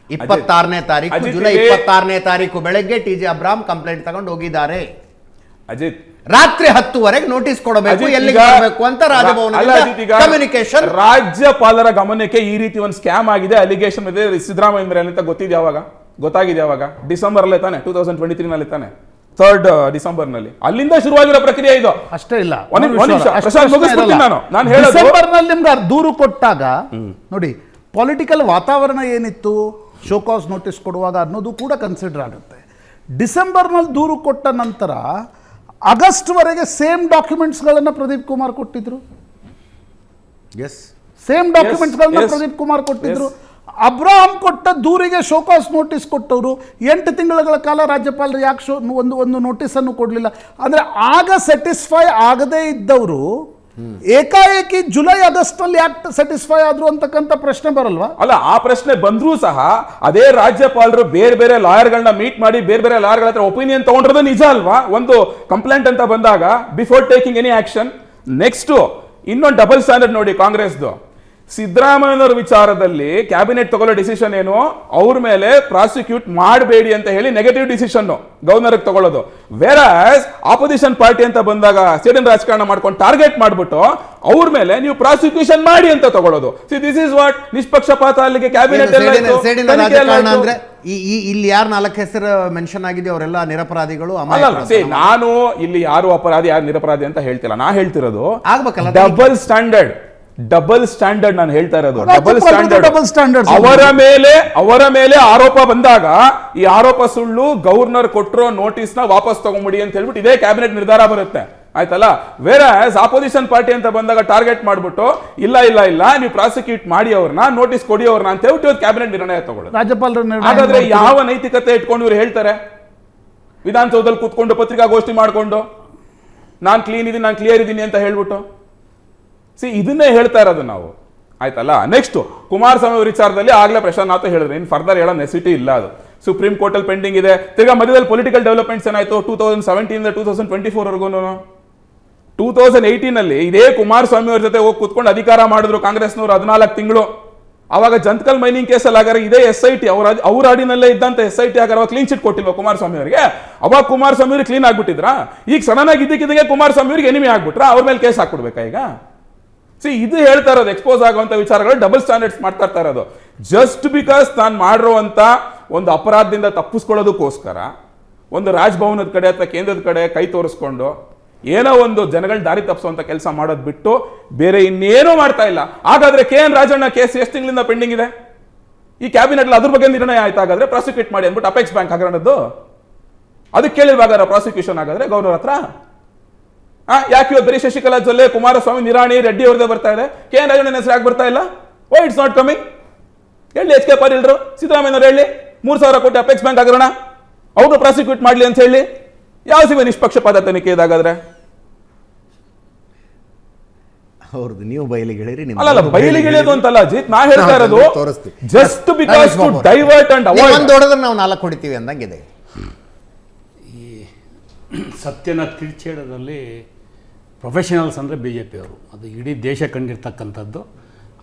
26ನೇ ತಾರೀಕು ಜುಲೈ 26ನೇ ತಾರೀಕು ಬೆಳಗ್ಗೆ TJ ಅಬ್ರಾಮ್ ಕಂಪ್ಲೇಂಟ್ ತಗೊಂಡು ಹೋಗಿದ್ದಾರೆ. ಅಜಿತ್ ರಾತ್ರಿ 10ವರೆಗೆ ನೋಟಿಸ್ ಕೊಡಬೇಕು, ಎಲ್ಲಿಗೆ ಬರಬೇಕು ಅಂತ ರಾಜಭವನದಿಂದ ಕಮ್ಯುನಿಕೇಶನ್. ರಾಜ್ಯಪಾಲರ ಗಮನಕ್ಕೆ ಈ ರೀತಿ ಒಂದು ಸ್ಕ್ಯಾಮ್ ಆಗಿದೆ, ಅಲಿಗೇಷನ್ ಇದೆ ಸಿದ್ದರಾಮಯ್ಯ ಮೇಲೆ ಅಂತ ಗೊತ್ತಿದೆ ಯಾವಾಗ? ಗೊತ್ತಾಗಿದೆ ಯಾವಾಗ? ಡಿಸೆಂಬರ್ ಅಲ್ಲೇ ತಾನೆ, 2023 ನಲ್ಲಿ ತಾನೆ, 3rd December ನಲ್ಲಿ. ಅಲ್ಲಿಂದ ಶುರುವಾಗಿರೋ ಪ್ರಕ್ರಿಯೆ ಇದು. ಅಷ್ಟೇ ಇಲ್ಲ, ನಾನು ಹೇಳೋದು ಡಿಸೆಂಬರ್ ನಲ್ಲಿ ನಿಮ್ಗೆ ದೂರು ಕೊಟ್ಟಾಗ ನೋಡಿ ಪೊಲಿಟಿಕಲ್ ವಾತಾವರಣ ಏನಿತ್ತು ಶೋಕಾಸ್ ನೋಟಿಸ್ ಕೊಡುವಾಗ ಅನ್ನೋದು ಕೂಡ ಕನ್ಸಿಡರ್ ಆಗುತ್ತೆ. ಡಿಸೆಂಬರ್ನಲ್ಲಿ ದೂರು ಕೊಟ್ಟ ನಂತರ ಆಗಸ್ಟ್ ವರೆಗೆ ಸೇಮ್ ಡಾಕ್ಯುಮೆಂಟ್ಸ್ಗಳನ್ನು ಪ್ರದೀಪ್ ಕುಮಾರ್ ಕೊಟ್ಟಿದ್ರು. ಸೇಮ್ ಡಾಕ್ಯುಮೆಂಟ್ಸ್ಗಳನ್ನ ಪ್ರದೀಪ್ ಕುಮಾರ್ ಕೊಟ್ಟಿದ್ರು. ಅಬ್ರಾಹಂ ಕೊಟ್ಟ ದೂರಿಗೆ ಶೋಕಾಸ್ ನೋಟಿಸ್ ಕೊಟ್ಟವರು 8 ತಿಂಗಳ ಕಾಲ ರಾಜ್ಯಪಾಲರು ಯಾಕೆ ಒಂದು ನೋಟಿಸನ್ನು ಕೊಡಲಿಲ್ಲ ಅಂದರೆ ಆಗ ಸ್ಯಾಟಿಸ್ಫೈ ಆಗದೇ ಇದ್ದವರು ಏಕಾಏಕಿ ಜುಲೈ ಆಗಸ್ಟ್ ಅಲ್ಲಿ ಯಾಕೆ ಸ್ಯಾಟಿಸ್ಫೈ ಆದ್ರು ಅಂತಕ್ಕಂಥ ಪ್ರಶ್ನೆ ಬರಲ್ವಾ? ಅಲ್ಲ, ಆ ಪ್ರಶ್ನೆ ಬಂದ್ರೂ ಸಹ ಅದೇ ರಾಜ್ಯಪಾಲರು ಬೇರೆ ಬೇರೆ ಲಾಯರ್ಗಳನ್ನ ಮೀಟ್ ಮಾಡಿ ಬೇರೆ ಬೇರೆ ಲಾಯರ್ಗಳ ಹತ್ರ ಒಪಿನಿಯನ್ ತಗೊಂಡಿರೋದು ನಿಜ ಅಲ್ವಾ? ಒಂದು ಕಂಪ್ಲೇಂಟ್ ಅಂತ ಬಂದಾಗ before taking any action. Next ಇನ್ನೊಂದು ಡಬಲ್ ಸ್ಟ್ಯಾಂಡರ್ಡ್ ನೋಡಿ ಕಾಂಗ್ರೆಸ್ದು. ಸಿದ್ದರಾಮಯ್ಯನವರ ವಿಚಾರದಲ್ಲಿ ಕ್ಯಾಬಿನೆಟ್ ತಗೊಳ್ಳೋ ಡಿಸಿಷನ್ ಏನು, ಅವ್ರ ಮೇಲೆ ಪ್ರಾಸಿಕ್ಯೂಟ್ ಮಾಡಬೇಡಿ ಅಂತ ಹೇಳಿ ನೆಗೆಟಿವ್ ಡಿಸಿಷನ್ ಗವರ್ನರ್ ತಗೊಳ್ಳೋದು. ವೇರಾಸ್ ಆಪೋಸಿಷನ್ ಪಾರ್ಟಿ ಅಂತ ಬಂದಾಗ ಸ್ಟೇಡಿಯಂ ರಾಜಕಾರಣ ಮಾಡ್ಕೊಂಡು ಟಾರ್ಗೆಟ್ ಮಾಡ್ಬಿಟ್ಟು ಅವ್ರ ಮೇಲೆ ನೀವು ಪ್ರಾಸಿಕ್ಯೂಷನ್ ಮಾಡಿ ಅಂತ ತಗೊಳ್ಳೋದು. ದಿಸ್ ಇಸ್ ವಾಟ್ ನಿಷ್ಪಕ್ಷಪಾತ. ಅಲ್ಲಿಗೆ ಕ್ಯಾಬಿನೆಟ್ ಅಂದ್ರೆ ಇಲ್ಲಿ ಯಾರು 4 ಹೆಸರು ಮೆನ್ಷನ್ ಆಗಿದೆ ಅವರೆಲ್ಲ ನಿರಪರಾಧಿಗಳು. ನಾನು ಇಲ್ಲಿ ಯಾರು ಅಪರಾಧಿ ಯಾರು ನಿರಪರಾಧಿ ಅಂತ ಹೇಳ್ತಿಲ್ಲ. ನಾ ಹೇಳ್ತಿರೋದು ಆಗ್ಬೇಕಲ್ಲ ಡಬಲ್ ಸ್ಟ್ಯಾಂಡರ್ಡ್ ನಾನು ಹೇಳ್ತಾ ಇರೋದು. ಡಬಲ್ ಸ್ಟ್ಯಾಂಡರ್ಡ್ ಅವರ ಮೇಲೆ ಆರೋಪ ಬಂದಾಗ ಈ ಆರೋಪ ಸುಳ್ಳು, ಗವರ್ನರ್ ಕೊಟ್ಟಿರೋ ನೋಟಿಸ್ ನ ವಾಪಸ್ ತಗೊಂಬಿಡಿ ಅಂತ ಹೇಳ್ಬಿಟ್ಟು ಇದೇ ಕ್ಯಾಬಿನೆಟ್ ನಿರ್ಧಾರ ಬರುತ್ತೆ. ಆಯ್ತಲ್ಲ. ವೇರಾಸ್ ಆಪೋಸಿಷನ್ ಪಾರ್ಟಿ ಅಂತ ಬಂದಾಗ ಟಾರ್ಗೆಟ್ ಮಾಡ್ಬಿಟ್ಟು ಇಲ್ಲ ಇಲ್ಲ ಇಲ್ಲ ನೀವು ಪ್ರಾಸಿಕ್ಯೂಟ್ ಮಾಡಿ ಅವ್ರನ್ನ, ನೋಟಿಸ್ ಕೊಡಿ ಅವ್ರನ್ನ ಅಂತ ಹೇಳ್ಬಿಟ್ಟು ಕ್ಯಾಬಿನೆಟ್ ನಿರ್ಣಯ ತಗೊಳ್ಳೋದು. ರಾಜ್ಯಪಾಲರ ಹಾಗಾದ್ರೆ ಯಾವ ನೈತಿಕತೆ ಇಟ್ಕೊಂಡು ಇವ್ರು ಹೇಳ್ತಾರೆ? ವಿಧಾನಸೌಧದಲ್ಲಿ ಕೂತ್ಕೊಂಡು ಪತ್ರಿಕಾಗೋಷ್ಠಿ ಮಾಡ್ಕೊಂಡು ನಾನು ಕ್ಲೀನ್ ಇದ್ದೀನಿ, ನಾನು ಕ್ಲಿಯರ್ ಇದ್ದೀನಿ ಅಂತ ಹೇಳ್ಬಿಟ್ಟು. ಇದನ್ನೇ ಹೇಳ್ತಾ ಇರೋದು ನಾವು, ಆಯ್ತಲ್ಲ. ನೆಕ್ಸ್ಟ್ ಕುಮಾರಸ್ವಾಮಿ ಅವ್ರ ವಿಚಾರದಲ್ಲಿ ಆಗ್ಲೇ ಪ್ರಶಾಂತ್ ಹೇಳಿದ್ರೆ ಇನ್ನು ಫರ್ದರ್ ಹೇಳೋ ನೆಸಿಟಿ ಇಲ್ಲ. ಅದು ಸುಪ್ರೀಂ ಕೋರ್ಟ್ ಅಲ್ಲಿ ಪೆಂಡಿಂಗ್ ಇದೆ. ತಿರ್ಗಾ ಮಧ್ಯದಲ್ಲಿ ಪೊಲಿಟಿಕಲ್ ಡೆವಲಪ್ಮೆಂಟ್ಸ್ ಏನಾಯ್ತು 2017 2024 ವರ್ಗು. 2018 ಇದೇ ಕುಮಾರಸ್ವಾಮಿ ಅವ್ರ ಜೊತೆ ಹೋಗಿ ಕೂತ್ಕೊಂಡು ಅಧಿಕಾರ ಮಾಡಿದ್ರು ಕಾಂಗ್ರೆಸ್ನವರು 14 ತಿಂಗಳು. ಅವಾಗ ಜಂತಕಲ್ ಮೈನಿಂಗ್ ಕೇಸಲ್ಲಿ ಆಗಾರ ಇದೇ SIT ಅವ್ರ ಅಡಿನಲ್ಲೇ ಇದ್ದಂತ SIT ಆಗಾರ ಕ್ಲೀನ್ ಚಿಟ್ ಕೊಟ್ಟಿಲ್ವಾ ಕುಮಾರಸ್ವಾಮಿ ಅವರಿಗೆ? ಅವಾಗ ಕುಮಾರಸ್ವಾಮಿ ಅವ್ರಿಗೆ ಕ್ಲೀನ್ ಆಗ್ಬಿಟ್ಟಿದ್ರಾ? ಈಗ ಸಡನ್ ಆಗಿ ಇದ್ದಕ್ಕಿದ್ದಂಗೆ ಕುಮಾರಸ್ವಾಮಿ ಅವ್ರಿಗೆ ಎನಿಮಿ ಆಗ್ಬಿಟ್ರಾ? ಅವ್ರ ಮೇಲೆ ಕೇಸ್ ಹಾಕ್ಬಿಡ್ಬೇಕಾ ಈಗ? ಇದು ಹೇಳ್ತಾ ಇರೋದು, ಎಕ್ಸ್ಪೋಸ್ ಆಗುವಂತ ವಿಚಾರಗಳು ಡಬಲ್ ಸ್ಟ್ಯಾಂಡರ್ಡ್ಸ್ ಮಾಡ್ತಾ ಇರೋದು. ಜಸ್ಟ್ ಬಿಕಾಸ್ ನಾನು ಮಾಡಿರುವಂತ ಒಂದು ಅಪರಾಧದಿಂದ ತಪ್ಪಿಸ್ಕೊಳ್ಳೋದಕ್ಕೋಸ್ಕರ ಒಂದು ರಾಜಭವನದ ಕಡೆ ಅಥವಾ ಕೇಂದ್ರದ ಕಡೆ ಕೈ ತೋರಿಸ್ಕೊಂಡು ಏನೋ ಒಂದು ಜನಗಳ ದಾರಿ ತಪ್ಪಿಸುವಂತ ಕೆಲಸ ಮಾಡೋದು ಬಿಟ್ಟು ಬೇರೆ ಇನ್ನೇನೂ ಮಾಡ್ತಾ ಇಲ್ಲ. ಹಾಗಾದ್ರೆ KN ರಾಜಣ್ಣ ಕೇಸ್ ಎಷ್ಟು ತಿಂಗಳಿಂದ ಪೆಂಡಿಂಗ್ ಇದೆ? ಈ ಕ್ಯಾಬಿನೆಟ್ ಅದ್ರ ಬಗ್ಗೆ ನಿರ್ಣಯ ಆಯ್ತು, ಹಾಗಾದ್ರೆ ಪ್ರಾಸಿಕ್ಯೂಟ್ ಮಾಡಿ ಅಂದ್ಬಿಟ್ಟು ಅಪೆಕ್ಸ್ ಬ್ಯಾಂಕ್ ಹಗರಣದ್ದು ಅದಕ್ಕೆ ಕೇಳಿರುವಾಗ ಪ್ರಾಸಿಕ್ಯೂಷನ್ ಆಗಾದ್ರೆ ಗವರ್ನರ್ ಹತ್ರ ಯಾಕೆ ಇವತ್ತು ಬರೀ ಶಶಿಕಲಾ ಜೊಲ್ಲೆ, ಕುಮಾರಸ್ವಾಮಿ, ನಿರಾಣಿ, ರೆಡ್ಡಿ ಅವ್ರದೇ ಬರ್ತಾ ಇದೆ, KN ರಾಜಣ್ಣ ಹೆಸರು ಯಾಕೆ ಬರ್ತಾ ಇಲ್ಲ? Why it's not coming? ಹೇಳಿ HK ಪಾಟೀಲ್ರು, ಸಿದ್ದರಾಮಯ್ಯನವ್ರು ಹೇಳಿ 3,000 ಕೋಟಿ ಅಪೆಕ್ಸ್ ಬ್ಯಾಂಕ್ ಹಗರಣ ಅವ್ರು ಪ್ರಾಸಿಕ್ಯೂಟ್ ಮಾಡ್ಲಿ ಅಂತ ಹೇಳಿ. ಯಾವ ಸಿಗ ನಿಷ್ಪಕ್ಷಪಾತ ತನಿಖೆ ಇದಾಗಾದ್ರೆ? ಅವ್ರದ್ದು ನೀವು ಬಯಲಿಗೆ ಹೇಳಿರಿ. ಅಲ್ಲ ಬಯಲಿಗೆ ಹೇಳಿಯೋದು ಅಂತಲ್ಲ ಅಜಿತ್, ನಾ ಹೇಳ್ತಾ ಇರೋದು just because to divert and avoid. ಒಂದು ಹೊಡೆದ್ರೆ ನಾವು 4 ಹೊಡಿತೀವಿ ಅಂದಂಗಿದೆ. ಈ ಸತ್ಯನ ತಿರ್ಚೇಳದಲ್ಲಿ ಪ್ರೊಫೆಷನಲ್ಸ್ ಅಂದರೆ BJP ಅವರು, ಅದು ಇಡೀ ದೇಶ ಕಂಡಿರ್ತಕ್ಕಂಥದ್ದು.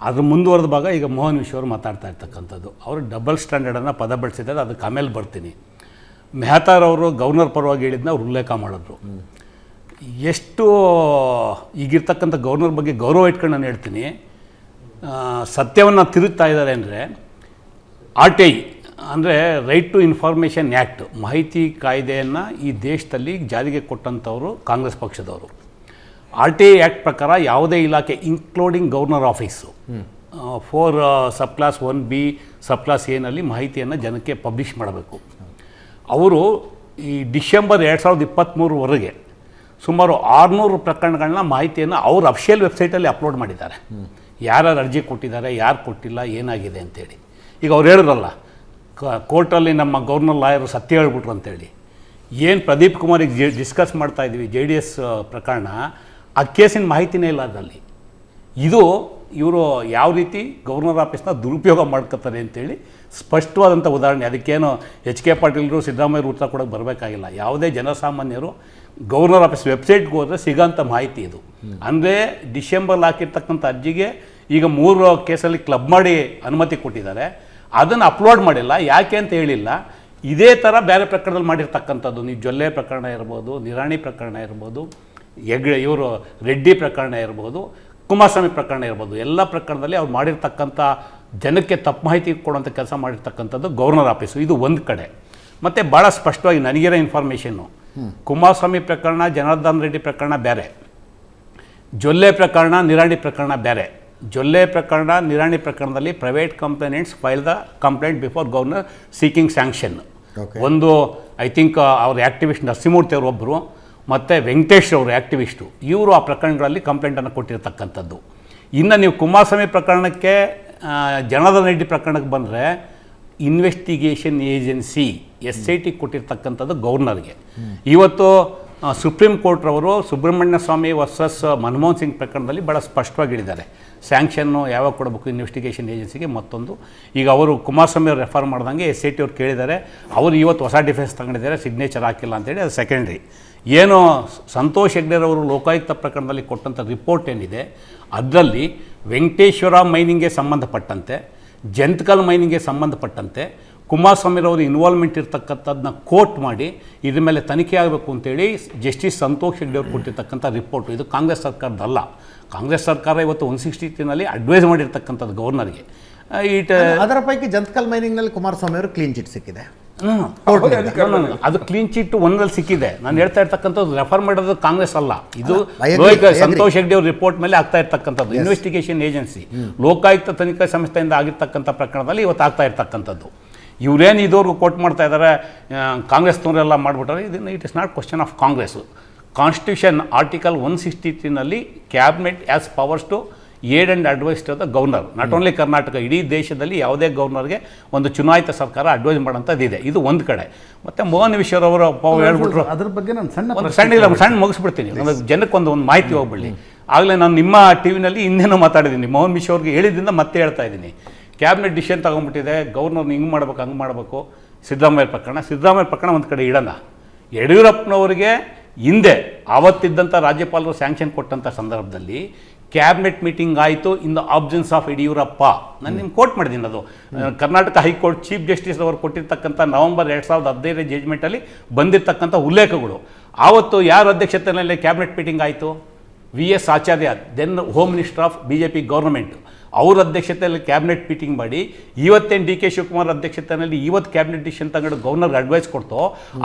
ಅದ್ರ ಮುಂದುವರೆದ ಭಾಗ ಈಗ ಮೋಹನ್ ವಿಶ್ವ ಅವರು ಮಾತಾಡ್ತಾ ಇರ್ತಕ್ಕಂಥದ್ದು. ಅವರು ಡಬಲ್ ಸ್ಟ್ಯಾಂಡರ್ಡನ್ನು ಪದ ಬಳಸಿದ್ದಾರೆ, ಅದಕ್ಕೆ ಆಮೇಲೆ ಬರ್ತೀನಿ. ಮೆಹತಾರವರು ಗವರ್ನರ್ ಪರವಾಗಿ ಹೇಳಿದ್ನ ಅವ್ರು ಉಲ್ಲೇಖ ಮಾಡಿದ್ರು. ಎಷ್ಟು ಈಗಿರ್ತಕ್ಕಂಥ ಗವರ್ನರ್ ಬಗ್ಗೆ ಗೌರವ ಇಟ್ಕೊಂಡು ನಾನು ಹೇಳ್ತೀನಿ. ಸತ್ಯವನ್ನು ತಿರುಗ್ತಾ ಇದ್ದಾರೆ ಅಂದರೆ RTI ಅಂದರೆ ರೈಟ್ ಟು ಇನ್ಫಾರ್ಮೇಷನ್ ಆ್ಯಕ್ಟ್, ಮಾಹಿತಿ ಕಾಯ್ದೆಯನ್ನು ಈ ದೇಶದಲ್ಲಿ ಜಾರಿಗೆ ಕೊಟ್ಟಂಥವರು ಕಾಂಗ್ರೆಸ್ ಪಕ್ಷದವರು. RTI ಆ್ಯಕ್ಟ್ ಪ್ರಕಾರ ಯಾವುದೇ ಇಲಾಖೆ ಇನ್ಕ್ಲೂಡಿಂಗ್ ಗವರ್ನರ್ ಆಫೀಸು 4 ಸಬ್ ಕ್ಲಾಸ್ 1B ಸಬ್ ಕ್ಲಾಸ್ ಎನಲ್ಲಿ ಮಾಹಿತಿಯನ್ನು ಜನಕ್ಕೆ ಪಬ್ಲಿಷ್ ಮಾಡಬೇಕು. ಅವರು ಈ ಡಿಸೆಂಬರ್ 2023ವರೆಗೆ ಸುಮಾರು 600 ಪ್ರಕರಣಗಳನ್ನ ಮಾಹಿತಿಯನ್ನು ಅವ್ರ ಅಫಿಷಿಯಲ್ ವೆಬ್ಸೈಟಲ್ಲಿ ಅಪ್ಲೋಡ್ ಮಾಡಿದ್ದಾರೆ. ಯಾರ್ಯಾರು ಅರ್ಜಿ ಕೊಟ್ಟಿದ್ದಾರೆ, ಯಾರು ಕೊಟ್ಟಿಲ್ಲ, ಏನಾಗಿದೆ ಅಂತೇಳಿ. ಈಗ ಅವ್ರು ಹೇಳಿದ್ರಲ್ಲ, ಕೋರ್ಟಲ್ಲಿ ನಮ್ಮ ಗವರ್ನರ್ ಲಾಯರು ಸತ್ಯ ಹೇಳ್ಬಿಟ್ರು ಅಂತೇಳಿ. ಏನು ಪ್ರದೀಪ್ ಕುಮಾರಿಗೆ ಡಿಸ್ಕಸ್ ಮಾಡ್ತಾ ಇದ್ದೀವಿ JDS ಪ್ರಕರಣ, ಆ ಕೇಸಿನ ಮಾಹಿತಿನೇ ಇಲ್ಲ ಅದರಲ್ಲಿ. ಇದು ಇವರು ಯಾವ ರೀತಿ ಗವರ್ನರ್ ಆಫೀಸ್ನ ದುರುಪಯೋಗ ಮಾಡ್ಕೊತಾರೆ ಅಂತೇಳಿ ಸ್ಪಷ್ಟವಾದಂಥ ಉದಾಹರಣೆ. ಅದಕ್ಕೇನು HK ಪಾಟೀಲ್ರು, ಸಿದ್ದರಾಮಯ್ಯರು ಉತ್ತರ ಕೊಡೋಕ್ಕೆ ಬರಬೇಕಾಗಿಲ್ಲ. ಯಾವುದೇ ಜನಸಾಮಾನ್ಯರು ಗವರ್ನರ್ ಆಫೀಸ್ ವೆಬ್ಸೈಟ್ಗೆ ಹೋದರೆ ಸಿಗೋಂಥ ಮಾಹಿತಿ ಇದು. ಅಂದರೆ ಡಿಸೆಂಬರ್ ಹಾಕಿರ್ತಕ್ಕಂಥ ಅರ್ಜಿಗೆ ಈಗ 3 ಕೇಸಲ್ಲಿ ಕ್ಲಬ್ ಮಾಡಿ ಅನುಮತಿ ಕೊಟ್ಟಿದ್ದಾರೆ. ಅದನ್ನು ಅಪ್ಲೋಡ್ ಮಾಡಿಲ್ಲ, ಯಾಕೆ ಅಂತ ಹೇಳಿಲ್ಲ. ಇದೇ ಥರ ಬೇರೆ ಪ್ರಕರಣದಲ್ಲಿ ಮಾಡಿರ್ತಕ್ಕಂಥದ್ದು, ನೀವು ಜೊಲ್ಲೆ ಪ್ರಕರಣ ಇರ್ಬೋದು, ನಿರಾಣಿ ಪ್ರಕರಣ ಇರ್ಬೋದು, ಇವರು ರೆಡ್ಡಿ ಪ್ರಕರಣ ಇರ್ಬೋದು, ಕುಮಾರಸ್ವಾಮಿ ಪ್ರಕರಣ ಇರ್ಬೋದು, ಎಲ್ಲ ಪ್ರಕರಣದಲ್ಲಿ ಅವ್ರು ಮಾಡಿರ್ತಕ್ಕಂಥ ಜನಕ್ಕೆ ತಪ್ಪು ಮಾಹಿತಿ ಕೊಡುವಂಥ ಕೆಲಸ ಮಾಡಿರ್ತಕ್ಕಂಥದ್ದು ಗವರ್ನರ್ ಆಫೀಸು. ಇದು ಒಂದು ಕಡೆ. ಮತ್ತು ಭಾಳ ಸ್ಪಷ್ಟವಾಗಿ ನನಗಿರೋ ಇನ್ಫಾರ್ಮೇಷನ್ನು, ಕುಮಾರಸ್ವಾಮಿ ಪ್ರಕರಣ, ಜನಾರ್ದನ್ ರೆಡ್ಡಿ ಪ್ರಕರಣ ಬೇರೆ, ಜೊಲ್ಲೆ ಪ್ರಕರಣ, ನಿರಾಣಿ ಪ್ರಕರಣ ಬೇರೆ. ಜೊಲ್ಲೆ ಪ್ರಕರಣ, ನಿರಾಣಿ ಪ್ರಕರಣದಲ್ಲಿ private complainants file the complaint before governor seeking sanction. ಒಂದು ಐ ಥಿಂಕ್ ಅವ್ರ ಆ್ಯಕ್ಟಿವಿಸ್ಟ್ ನರಸಿಂಹಮೂರ್ತಿ ಅವರು ಒಬ್ಬರು, ಮತ್ತು ವೆಂಕಟೇಶ್ ಅವರು ಆ್ಯಕ್ಟಿವಿಸ್ಟು, ಇವರು ಆ ಪ್ರಕರಣಗಳಲ್ಲಿ ಕಂಪ್ಲೇಂಟನ್ನು ಕೊಟ್ಟಿರ್ತಕ್ಕಂಥದ್ದು. ಇನ್ನು ನೀವು ಕುಮಾರಸ್ವಾಮಿ ಪ್ರಕರಣಕ್ಕೆ, ಜನಾರ್ದನ್ ರೆಡ್ಡಿ ಪ್ರಕರಣಕ್ಕೆ ಬಂದರೆ ಇನ್ವೆಸ್ಟಿಗೇಷನ್ ಏಜೆನ್ಸಿ SIT ಕೊಟ್ಟಿರ್ತಕ್ಕಂಥದ್ದು ಗವರ್ನರ್ಗೆ. ಇವತ್ತು ಸುಪ್ರೀಂ ಕೋರ್ಟ್ರವರು ಸುಬ್ರಹ್ಮಣ್ಯ ಸ್ವಾಮಿ ವರ್ಸಸ್ ಮನಮೋಹನ್ ಸಿಂಗ್ ಪ್ರಕರಣದಲ್ಲಿ ಭಾಳ ಸ್ಪಷ್ಟವಾಗಿ ಹೇಳಿದ್ದಾರೆ, ಸ್ಯಾಂಕ್ಷನ್ನು ಯಾವಾಗ ಕೊಡಬೇಕು ಇನ್ವೆಸ್ಟಿಗೇಷನ್ ಏಜೆನ್ಸಿಗೆ. ಮತ್ತೊಂದು, ಈಗ ಅವರು ಕುಮಾರಸ್ವಾಮಿ ಅವರು ರೆಫರ್ ಮಾಡ್ದಂಗೆ SIT ಅವ್ರು ಕೇಳಿದ್ದಾರೆ, ಅವರು ಇವತ್ತು ಹೊಸ ಡಿಫೆನ್ಸ್ ತಗೊಂಡಿದ್ದಾರೆ, ಸಿಗ್ನೇಚರ್ ಹಾಕಿಲ್ಲ ಅಂತೇಳಿ. ಅದು ಸೆಕೆಂಡ್ರಿ. ಏನು ಸಂತೋಷ್ ಹೆಗ್ಡೆರವರು ಲೋಕಾಯುಕ್ತ ಪ್ರಕರಣದಲ್ಲಿ ಕೊಟ್ಟಂಥ ರಿಪೋರ್ಟ್ ಏನಿದೆ, ಅದರಲ್ಲಿ ವೆಂಕಟೇಶ್ವರ ಮೈನಿಂಗ್ಗೆ ಸಂಬಂಧಪಟ್ಟಂತೆ, ಜಂತಕಲ್ ಮೈನಿಂಗ್ಗೆ ಸಂಬಂಧಪಟ್ಟಂತೆ ಕುಮಾರಸ್ವಾಮಿರವರು ಇನ್ವಾಲ್ವ್ಮೆಂಟ್ ಇರ್ತಕ್ಕಂಥದ್ದನ್ನ ಕೋಟ್ ಮಾಡಿ ಇದ್ರ ಮೇಲೆ ತನಿಖೆ ಆಗಬೇಕು ಅಂತೇಳಿ ಜಸ್ಟಿಸ್ ಸಂತೋಷ್ ಹೆಗ್ಡೆ ಅವರು ಕೊಟ್ಟಿರ್ತಕ್ಕಂಥ ರಿಪೋರ್ಟು. ಇದು ಕಾಂಗ್ರೆಸ್ ಸರ್ಕಾರದಲ್ಲ. ಕಾಂಗ್ರೆಸ್ ಸರ್ಕಾರ ಇವತ್ತು 163ನಲ್ಲಿ ಅಡ್ವೈಸ್ ಮಾಡಿರ್ತಕ್ಕಂಥದ್ದು ಗವರ್ನರ್ಗೆ. ಅದರ ಪೈಕಿ ಜಂತಕಲ್ ಮೈನಿಂಗ್ನಲ್ಲಿ ಕುಮಾರಸ್ವಾಮಿ ಅವರು ಕ್ಲೀನ್ ಚಿಟ್ ಸಿಕ್ಕಿದೆ. ಅದು ಕ್ಲೀನ್ ಚಿಟ್ ಒಂದರಲ್ಲಿ ಸಿಕ್ಕಿದೆ. ನಾನು ಹೇಳ್ತಾ ಇರ್ತಕ್ಕಂಥದ್ದು ರೆಫರ್ ಮಾಡೋದು ಕಾಂಗ್ರೆಸ್ ಅಲ್ಲ, ಇದು ಸಂತೋಷ್ ಹೆಗ್ಡೆ ಅವ್ರ ರಿಪೋರ್ಟ್ ಮೇಲೆ ಆಗ್ತಾ ಇರ್ತಕ್ಕಂಥದ್ದು. ಇನ್ವೆಸ್ಟಿಗೇಷನ್ ಏಜೆನ್ಸಿ, ಲೋಕಾಯುಕ್ತ ತನಿಖಾ ಸಂಸ್ಥೆಯಿಂದ ಆಗಿರ್ತಕ್ಕಂಥ ಪ್ರಕರಣದಲ್ಲಿ ಇವತ್ತು ಆಗ್ತಾ ಇರ್ತಕ್ಕಂಥದ್ದು. ಇವರೇನು ಇದುವರೆಗೂ ಕೋಟ್ ಮಾಡ್ತಾ ಇದ್ದಾರೆ, ಕಾಂಗ್ರೆಸ್ನವರೆಲ್ಲ ಮಾಡಿಬಿಟ್ರೆ, ಇದನ್ನು it is not question of Congress. Constitution article 163ನಲ್ಲಿ cabinet as powers to aid and advise to the governor, not only Karnataka, ಇಡೀ ದೇಶದಲ್ಲಿ ಯಾವುದೇ ಗವರ್ನರ್ಗೆ ಒಂದು ಚುನಾಯಿತ ಸರ್ಕಾರ ಅಡ್ವೈಸ್ ಮಾಡೋಂಥದ್ದು ಇದೆ. ಇದು ಒಂದು ಕಡೆ. ಮತ್ತು ಮೋಹನ್ ಈಶ್ವರ್ ಅವರು ಹೇಳ್ಬಿಟ್ರು, ಅದ್ರ ಬಗ್ಗೆ ನಾನು ಸಣ್ಣ ಮುಗಿಸ್ಬಿಡ್ತೀನಿ, ಜನಕ್ಕೆ ಒಂದು ಮಾಹಿತಿ ಹೋಗ್ಬಿಡಿ. ಆಗಲೇ ನಾನು ನಿಮ್ಮ ಟಿ ವಿನಲ್ಲಿ ಇನ್ನೇನೋ ಮಾತಾಡಿದ್ದೀನಿ, ಮೋಹನ್ ಈಶ್ವರ್ಗೆ ಹೇಳಿದ್ರಿಂದ ಮತ್ತೆ ಹೇಳ್ತಾ ಇದ್ದೀನಿ. ಕ್ಯಾಬಿನೆಟ್ ಡಿಸಿಷನ್ ತೊಗೊಂಡ್ಬಿಟ್ಟಿದೆ, ಗವರ್ನರ್ನ ಹಿಂಗೆ ಮಾಡಬೇಕು ಹಂಗೆ ಮಾಡಬೇಕು. ಸಿದ್ದರಾಮಯ್ಯ ಪ್ರಕರಣ ಒಂದು ಕಡೆ ಇಡೋಣ. ಯಡಿಯೂರಪ್ಪನವರಿಗೆ ಹಿಂದೆ ಆವತ್ತಿದ್ದಂಥ ರಾಜ್ಯಪಾಲರು ಸ್ಯಾಂಕ್ಷನ್ ಕೊಟ್ಟಂಥ ಸಂದರ್ಭದಲ್ಲಿ ಕ್ಯಾಬಿನೆಟ್ ಮೀಟಿಂಗ್ ಆಯಿತು in the absence of Yediyurappa. ನಾನು ನಿಮ್ಗೆ ಕೋಟ್ ಮಾಡಿದ್ದೀನಿ, ಅದು ಕರ್ನಾಟಕ ಹೈಕೋರ್ಟ್ ಚೀಫ್ ಜಸ್ಟಿಸ್ ಅವರು ಕೊಟ್ಟಿರ್ತಕ್ಕಂಥ ನವೆಂಬರ್ 2015 ಜಡ್ಜ್ಮೆಂಟಲ್ಲಿ ಬಂದಿರತಕ್ಕಂಥ ಉಲ್ಲೇಖಗಳು. ಆವತ್ತು ಯಾರ ಅಧ್ಯಕ್ಷತೆಯಲ್ಲಿ ಕ್ಯಾಬಿನೆಟ್ ಮೀಟಿಂಗ್ ಆಯಿತು? VS Acharya, then home minister of BJP government, ಅವ್ರ ಅಧ್ಯಕ್ಷತೆಯಲ್ಲಿ ಕ್ಯಾಬಿನೆಟ್ ಮೀಟಿಂಗ್ ಮಾಡಿ ಇವತ್ತೇನು DK ಶಿವಕುಮಾರ್ ಅಧ್ಯಕ್ಷತೆಯಲ್ಲಿ ಇವತ್ತು ಕ್ಯಾಬಿನೆಟ್ ಡಿಸಿಷನ್ ತಗೊಂಡು ಗವರ್ನರ್ಗೆ ಅಡ್ವೈಸ್ ಕೊಡ್ತು.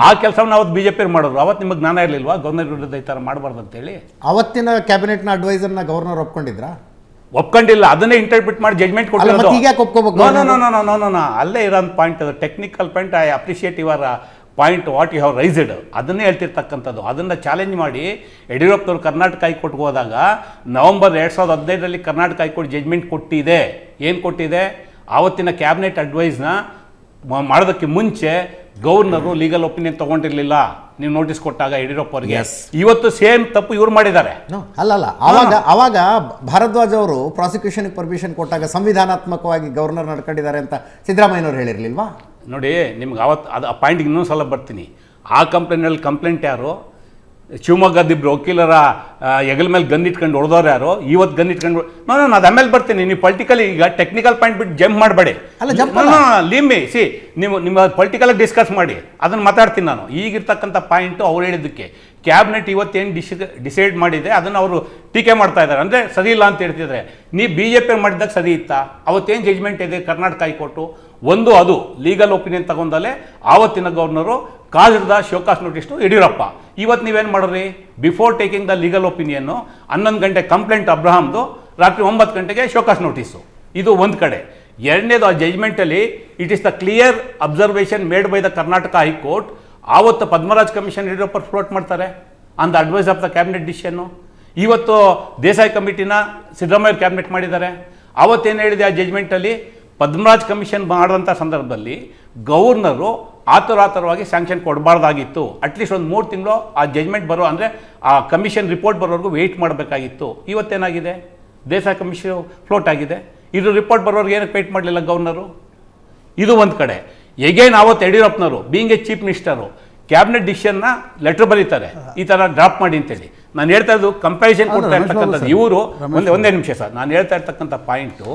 ಆ ಕೆಲಸವನ್ನು ಅವತ್ತು BJP ಮಾಡಿದ್ರು. ಅವತ್ತು ನಿಮಗೆ ಜ್ಞಾನ ಇರಲಿಲ್ವಾ ಗವರ್ನರ್ ವಿರುದ್ಧ ಈ ಥರ ಮಾಡಬಾರ್ದು ಅಂತೇಳಿ? ಅವತ್ತಿನ ಕ್ಯಾಬಿನೆಟ್ನ ಅಡ್ವೈಸರ್ನ ಗವರ್ನರ್ ಒಪ್ಕೊಂಡಿದ್ರಾ? ಒಪ್ಕೊಂಡಿಲ್ಲ, ಅದನ್ನೇ ಇಂಟರ್ಪ್ರಿಟ್ ಮಾಡಿ ಜಡ್ಜ್ಮೆಂಟ್ ಕೊಟ್ಟಿರೋದು. ಅಲ್ಲೇ ಇರೋ ಪಾಯಿಂಟ್, ಅದು technical point. I appreciate your point what you have raised, ಅದನ್ನೇ ಹೇಳ್ತಿರ್ತಕ್ಕಂಥದ್ದು. ಅದನ್ನು ಚಾಲೆಂಜ್ ಮಾಡಿ ಯಡಿಯೂರಪ್ಪನವರು ಕರ್ನಾಟಕ ಹೈಕೋರ್ಟ್ಗೆ ಹೋದಾಗ ನವೆಂಬರ್ 2015 ಕರ್ನಾಟಕ ಹೈಕೋರ್ಟ್ ಜಡ್ಜ್ಮೆಂಟ್ ಕೊಟ್ಟಿದೆ. ಏನು ಕೊಟ್ಟಿದೆ? ಆವತ್ತಿನ ಕ್ಯಾಬಿನೆಟ್ ಅಡ್ವೈಸ್ನ ಮಾಡೋದಕ್ಕೆ ಮುಂಚೆ ಗವರ್ನರು ಲೀಗಲ್ ಒಪಿನಿಯನ್ ತೊಗೊಂಡಿರಲಿಲ್ಲ ನೀವು ನೋಟಿಸ್ ಕೊಟ್ಟಾಗ ಯಡಿಯೂರಪ್ಪ ಅವರಿಗೆ. ಇವತ್ತು ಸೇಮ್ ತಪ್ಪು ಇವ್ರು ಮಾಡಿದ್ದಾರೆ. ಅಲ್ಲಲ್ಲ, ಅವಾಗ ಭಾರದ್ವಾಜ್ ಅವರು ಪ್ರಾಸಿಕ್ಯೂಷನ್ಗೆ ಪರ್ಮಿಷನ್ ಕೊಟ್ಟಾಗ ಸಂವಿಧಾನಾತ್ಮಕವಾಗಿ ಗವರ್ನರ್ ನಡ್ಕೊಂಡಿದ್ದಾರೆ ಅಂತ ಸಿದ್ದರಾಮಯ್ಯನವರು ಹೇಳಿರಲಿಲ್ವಾ? ನೋಡಿ, ನಿಮ್ಗೆ ಅವತ್ತು ಅದು ಆ ಪಾಯಿಂಟ್ಗೆ ಇನ್ನೊಂದು ಸಲ ಬರ್ತೀನಿ. ಆ ಕಂಪ್ಲೇಂಟ್ ಯಾರು? ಶಿವಮೊಗ್ಗದಿಬ್ಬರು ವಕೀಲರ ಹೆಗಲ ಮೇಲೆ ಗನ್ ಇಟ್ಕೊಂಡು ಹೊಡೆದವ್ರು ಯಾರು? ಇವತ್ತು ಗನ್ ಇಟ್ಕೊಂಡು ನಾನು ಅದು ಆಮೇಲೆ ಬರ್ತೀನಿ. ನೀವು ಪೊಲಿಟಿಕಲಿ ಈಗ ಟೆಕ್ನಿಕಲ್ ಪಾಯಿಂಟ್ ಬಿಟ್ಟು ಜಂಪ್ ಮಾಡಬೇಡಿ. ಲಿಮ್ಮಿ ಸಿ, ನೀವು ನಿಮ್ಮ ಪೊಲಿಟಿಕಲಾಗಿ ಡಿಸ್ಕಸ್ ಮಾಡಿ, ಅದನ್ನು ಮಾತಾಡ್ತೀನಿ ನಾನು. ಈಗಿರ್ತಕ್ಕಂಥ ಪಾಯಿಂಟು ಅವ್ರು ಹೇಳಿದ್ದಕ್ಕೆ ಕ್ಯಾಬಿನೆಟ್ ಇವತ್ತೇನು ಡಿಸೈಡ್ ಮಾಡಿದೆ ಅದನ್ನು ಅವರು ಟೀಕೆ ಮಾಡ್ತಾ ಇದ್ದಾರೆ. ಅಂದರೆ ಸರಿ ಇಲ್ಲ ಅಂತ ಹೇಳ್ತಿದ್ದಾರೆ. ನೀವು BJP ಮಾಡಿದಾಗ ಸರಿ ಇತ್ತಾ? ಅವತ್ತೇನು ಜಡ್ಜ್ಮೆಂಟ್ ಇದೆ ಕರ್ನಾಟಕ ಹೈಕೋರ್ಟು? ಒಂದು, ಅದು ಲೀಗಲ್ ಒಪಿನಿಯನ್ ತಗೊಂಡಲ್ಲೇ ಆವತ್ತಿನ ಗವರ್ನರು ಕಾದಿರ್ದ ಶೋಕಾಸ್ ನೋಟಿಸ್ಟು ಯಡಿಯೂರಪ್ಪ. ಇವತ್ತು ನೀವೇನು ಮಾಡ್ರಿ? Before taking the legal opinion 11 ಗಂಟೆ ಕಂಪ್ಲೇಂಟ್ ಅಬ್ರಹಾಮ್ದು, ರಾತ್ರಿ 9 ಗಂಟೆಗೆ ಶೋಕಾಸ್ ನೋಟಿಸು. ಇದು ಒಂದು ಕಡೆ. ಎರಡನೇದು, ಆ ಜಡ್ಜ್ಮೆಂಟಲ್ಲಿ it is the clear observation made by the Karnataka high court. ಆವತ್ತು ಪದ್ಮರಾಜ್ ಕಮಿಷನ್ ಯಡಿಯೂರಪ್ಪ ಫ್ಲೋಟ್ ಮಾಡ್ತಾರೆ on the advice of the cabinet ಡಿಸಿಷನ್ನು. ಇವತ್ತು ದೇಸಾಯಿ ಕಮಿಟಿನ ಸಿದ್ದರಾಮಯ್ಯ ಕ್ಯಾಬಿನೆಟ್ ಮಾಡಿದ್ದಾರೆ. ಆವತ್ತೇನು ಹೇಳಿದೆ ಆ ಜಡ್ಜ್ಮೆಂಟಲ್ಲಿ? ಪದ್ಮರಾಜ್ ಕಮಿಷನ್ ಮಾಡಿದಂಥ ಸಂದರ್ಭದಲ್ಲಿ ಗವರ್ನರು ಆತುರಾತುರವಾಗಿ ಸ್ಯಾಂಕ್ಷನ್ ಕೊಡಬಾರ್ದಾಗಿತ್ತು. ಅಟ್ಲೀಸ್ಟ್ ಒಂದು 3 ತಿಂಗಳು ಆ ಜಡ್ಜ್ಮೆಂಟ್ ಬರೋ, ಅಂದರೆ ಆ ಕಮಿಷನ್ ರಿಪೋರ್ಟ್ ಬರೋವರೆಗೂ ವೆಯ್ಟ್ ಮಾಡಬೇಕಾಗಿತ್ತು. ಇವತ್ತೇನಾಗಿದೆ? ದೇಸಾಯಿ ಕಮಿಷನ್ ಫ್ಲೋಟ್ ಆಗಿದೆ. ಇದು ರಿಪೋರ್ಟ್ ಬರೋರ್ಗೆ ಏನಕ್ಕೆ ವೆಯ್ಟ್ ಮಾಡಲಿಲ್ಲ ಗವರ್ನರು? ಇದು ಒಂದು ಕಡೆ. ಎಗೇನ್ ಆವತ್ತು ಯಡಿಯೂರಪ್ಪನವರು being a chief minister cabinet ಡಿಸಿಷನ್ನ ಲೆಟರ್ ಬರೀತಾರೆ, ಈ ಥರ ಡ್ರಾಪ್ ಮಾಡಿ ಅಂತೇಳಿ. ನಾನು ಹೇಳ್ತಾ ಇದ್ದು ಕಂಪ್ಯಾರಿಸನ್ ಕೊಡ್ತಾ ಇರ್ತಕ್ಕಂಥದ್ದು. ಇವರು ಒಂದೇ ನಿಮಿಷ ಸರ್, ನಾನು ಹೇಳ್ತಾ ಇರ್ತಕ್ಕಂಥ ಪಾಯಿಂಟು,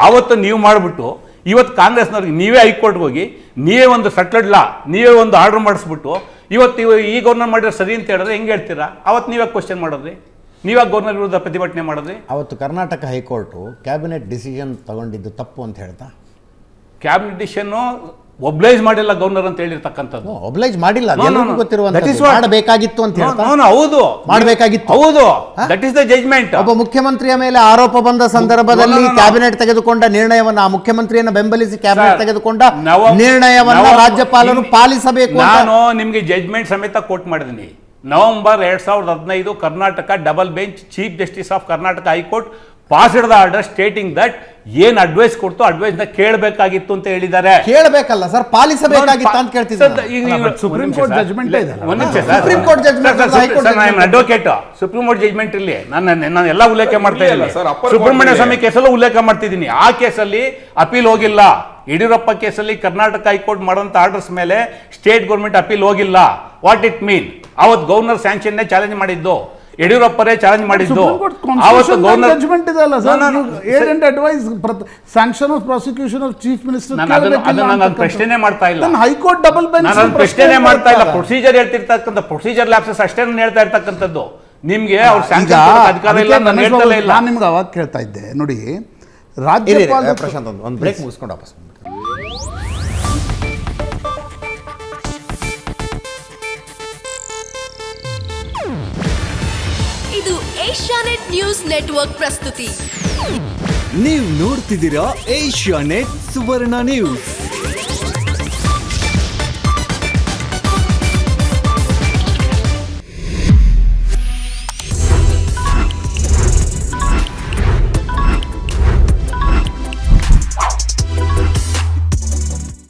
ಆವತ್ತು ನೀವು ಮಾಡಿಬಿಟ್ಟು ಇವತ್ತು ಕಾಂಗ್ರೆಸ್ನವ್ರಿಗೆ ನೀವೇ ಹೈಕೋರ್ಟ್ಗೆ ಹೋಗಿ ನೀವೇ ಒಂದು ಸೆಟ್ಲ್ಡ್ ಲಾ, ನೀವೇ ಒಂದು ಆರ್ಡರ್ ಮಾಡಿಸ್ಬಿಟ್ಟು ಇವತ್ತು ಈ ಗವರ್ನರ್ ಮಾಡಿದ್ರೆ ಸರಿ ಅಂತ ಹೇಳಿದ್ರೆ ಹೆಂಗೆ ಹೇಳ್ತೀರಾ? ಅವತ್ತು ನೀವೇ ಕ್ವಶನ್ ಮಾಡೋದ್ರಿ, ನೀವಾಗ ಗವರ್ನರ್ ವಿರುದ್ಧ ಪ್ರತಿಭಟನೆ ಮಾಡಿದ್ರಿ. ಅವತ್ತು ಕರ್ನಾಟಕ ಹೈಕೋರ್ಟು ಕ್ಯಾಬಿನೆಟ್ ಡಿಸಿಷನ್ ತಗೊಂಡಿದ್ದು ತಪ್ಪು ಅಂತ ಹೇಳ್ತಾ? ಕ್ಯಾಬಿನೆಟ್ ಡಿಸಿಷನ್ನು ಒಬ್ಲೈಸ್ ಮಾಡಿಲ್ಲ ಗವರ್ನರ್ ಅಂತ ಹೇಳಿರ್ತಕ್ಕಂಥದ್ದು. ಒಬ್ಲೈಸ್ ಮಾಡಿಲ್ಲ, ಮಾಡಬೇಕಾಗಿತ್ತು ಅಂತ ಹೇಳ್ತಾ? ಹೌದು, ಮಾಡಬೇಕಾಗಿತ್ತು. ಹೌದು, ದಟ್ ಇಸ್ ದ ಜಡ್ಜ್ಮೆಂಟ್. ಒಬ್ಬ ಮುಖ್ಯಮಂತ್ರಿಯ ಮೇಲೆ ಆರೋಪ ಬಂದ ಸಂದರ್ಭದಲ್ಲಿ ಕ್ಯಾಬಿನೆಟ್ ತೆಗೆದುಕೊಂಡ ನಿರ್ಣಯವನ್ನ, ಆ ಮುಖ್ಯಮಂತ್ರಿಯನ್ನ ಬೆಂಬಲಿಸಿ ಕ್ಯಾಬಿನೆಟ್ ತೆಗೆದುಕೊಂಡ ನಿರ್ಣಯವನ್ನ ರಾಜ್ಯಪಾಲರು ಪಾಲಿಸಬೇಕು. ನಾನು ನಿಮ್ಗೆ ಜಡ್ಜ್ಮೆಂಟ್ ಸಮೇತ ಕೋಟ್ ಮಾಡಿದ್ದೀನಿ. November 2015 Karnataka double bench chief justice of Karnataka high court passed the order stating that ಏನ್ ಅಡ್ವೈಸ್ ಕೊಡ್ತು ಅಡ್ವೈಸ್ ನ ಕೇಳಬೇಕಾಗಿತ್ತು ಅಂತ ಹೇಳಿದ್ದಾರೆ. ಕೇಳಬೇಕಲ್ಲ ಸರ್, ಪಾಲಿಸಬೇಕಾಗಿತ್ತು ಅಂತ ಕೇಳ್ತಿದ್ದಾರೆ. ಸುಪ್ರೀಂ ಕೋರ್ಟ್ ಜಡ್ಜ್ಮೆಂಟ್ ಇದೆ. Supreme court judgement, advocate supreme court judgement ಇಲ್ಲಿ ನಾನು ಎಲ್ಲ ಉಲ್ಲೇಖ ಮಾಡ್ತಾ ಇದ್ದೀನಿ. ಸುಬ್ರಹ್ಮಣ್ಯ ಸ್ವಾಮಿ ಕೇಸಲ್ಲೂ ಉಲ್ಲೇಖ ಮಾಡ್ತಿದ್ದೀನಿ. ಆ ಕೇಸಲ್ಲಿ ಅಪೀಲ್ ಹೋಗಿಲ್ಲ. ಯಡಿಯೂರಪ್ಪ ಕೇಸಲ್ಲಿ ಕರ್ನಾಟಕ ಹೈಕೋರ್ಟ್ ಮಾಡುವಂತ ಆರ್ಡರ್ಸ್ ಮೇಲೆ ಸ್ಟೇಟ್ ಗೌರ್ಮೆಂಟ್ ಅಪೀಲ್ ಹೋಗಿಲ್ಲ. What it mean? ಅವತ್ತು ಗವರ್ನರ್ ಸ್ಯಾಂಕ್ಷನ್ ಚಾಲೆಂಜ್ ಮಾಡಿದ್ದು ಯಡಿಯೂರಪ್ಪರೇ ಚಾಲೆಂಜ್ ಮಾಡಿದ್ದು. ಅವತ್ತು ಗವರ್ನರ್ ಜಡ್ಜ್ಮೆಂಟ್ ಇದೆ ಅಲ್ಲ sir, aid and advice sanction of prosecution of chief minister. ನಾನು ಪ್ರಶ್ನೆ ಮಾಡ್ತಾ ಇಲ್ಲ, ಹೈಕೋರ್ಟ್ ಡಬಲ್ ಬೆಂಚ್ ನಾನು ಪ್ರಶ್ನೆ ಮಾಡ್ತಾ ಇಲ್ಲ. ಪ್ರೊಸೀಜರ್ ಹೇಳ್ತಿರ್ತಕ್ಕಂಥ ಪ್ರೊಸೀಜರ್ ಲ್ಯಾಪ್ಸಸ್ ಅಷ್ಟೇ ಹೇಳ್ತಾ ಇರ್ತಕ್ಕಂಥದ್ದು. ನಿಮ್ಗೆ ಅವ್ರ ಸ್ಯಾಂಕ್ಷನ್ ಅಧಿಕಾರ ಇಲ್ಲ ನಾನು ಹೇಳ್ತಲೇ ಇಲ್ಲ. ನಾನು ನಿಮ್ಗೆ ಅವಾಗ ಕೇಳ್ತಾ ಇದ್ದೆ ನೋಡಿ, ರಾಜ್ಯಪಾಲ ಪ್ರಶಾಂತ್ ಒಂದು ಬ್ರೇಕ್ ಮುಗಿಸ್ಕೊಂಡು ವಾಪಸ್ ಬಂದ್ಬಿಟ್ಟು. ಇದು ಏಷ್ಯಾನೆಟ್ ನ್ಯೂಸ್ ನೆಟ್ವರ್ಕ್ ಪ್ರಸ್ತುತಿ. ನೀವು ನೋಡ್ತಿದ್ದೀರಾ ಏಷ್ಯಾನೆಟ್ ಸುವರ್ಣ ನ್ಯೂಸ್.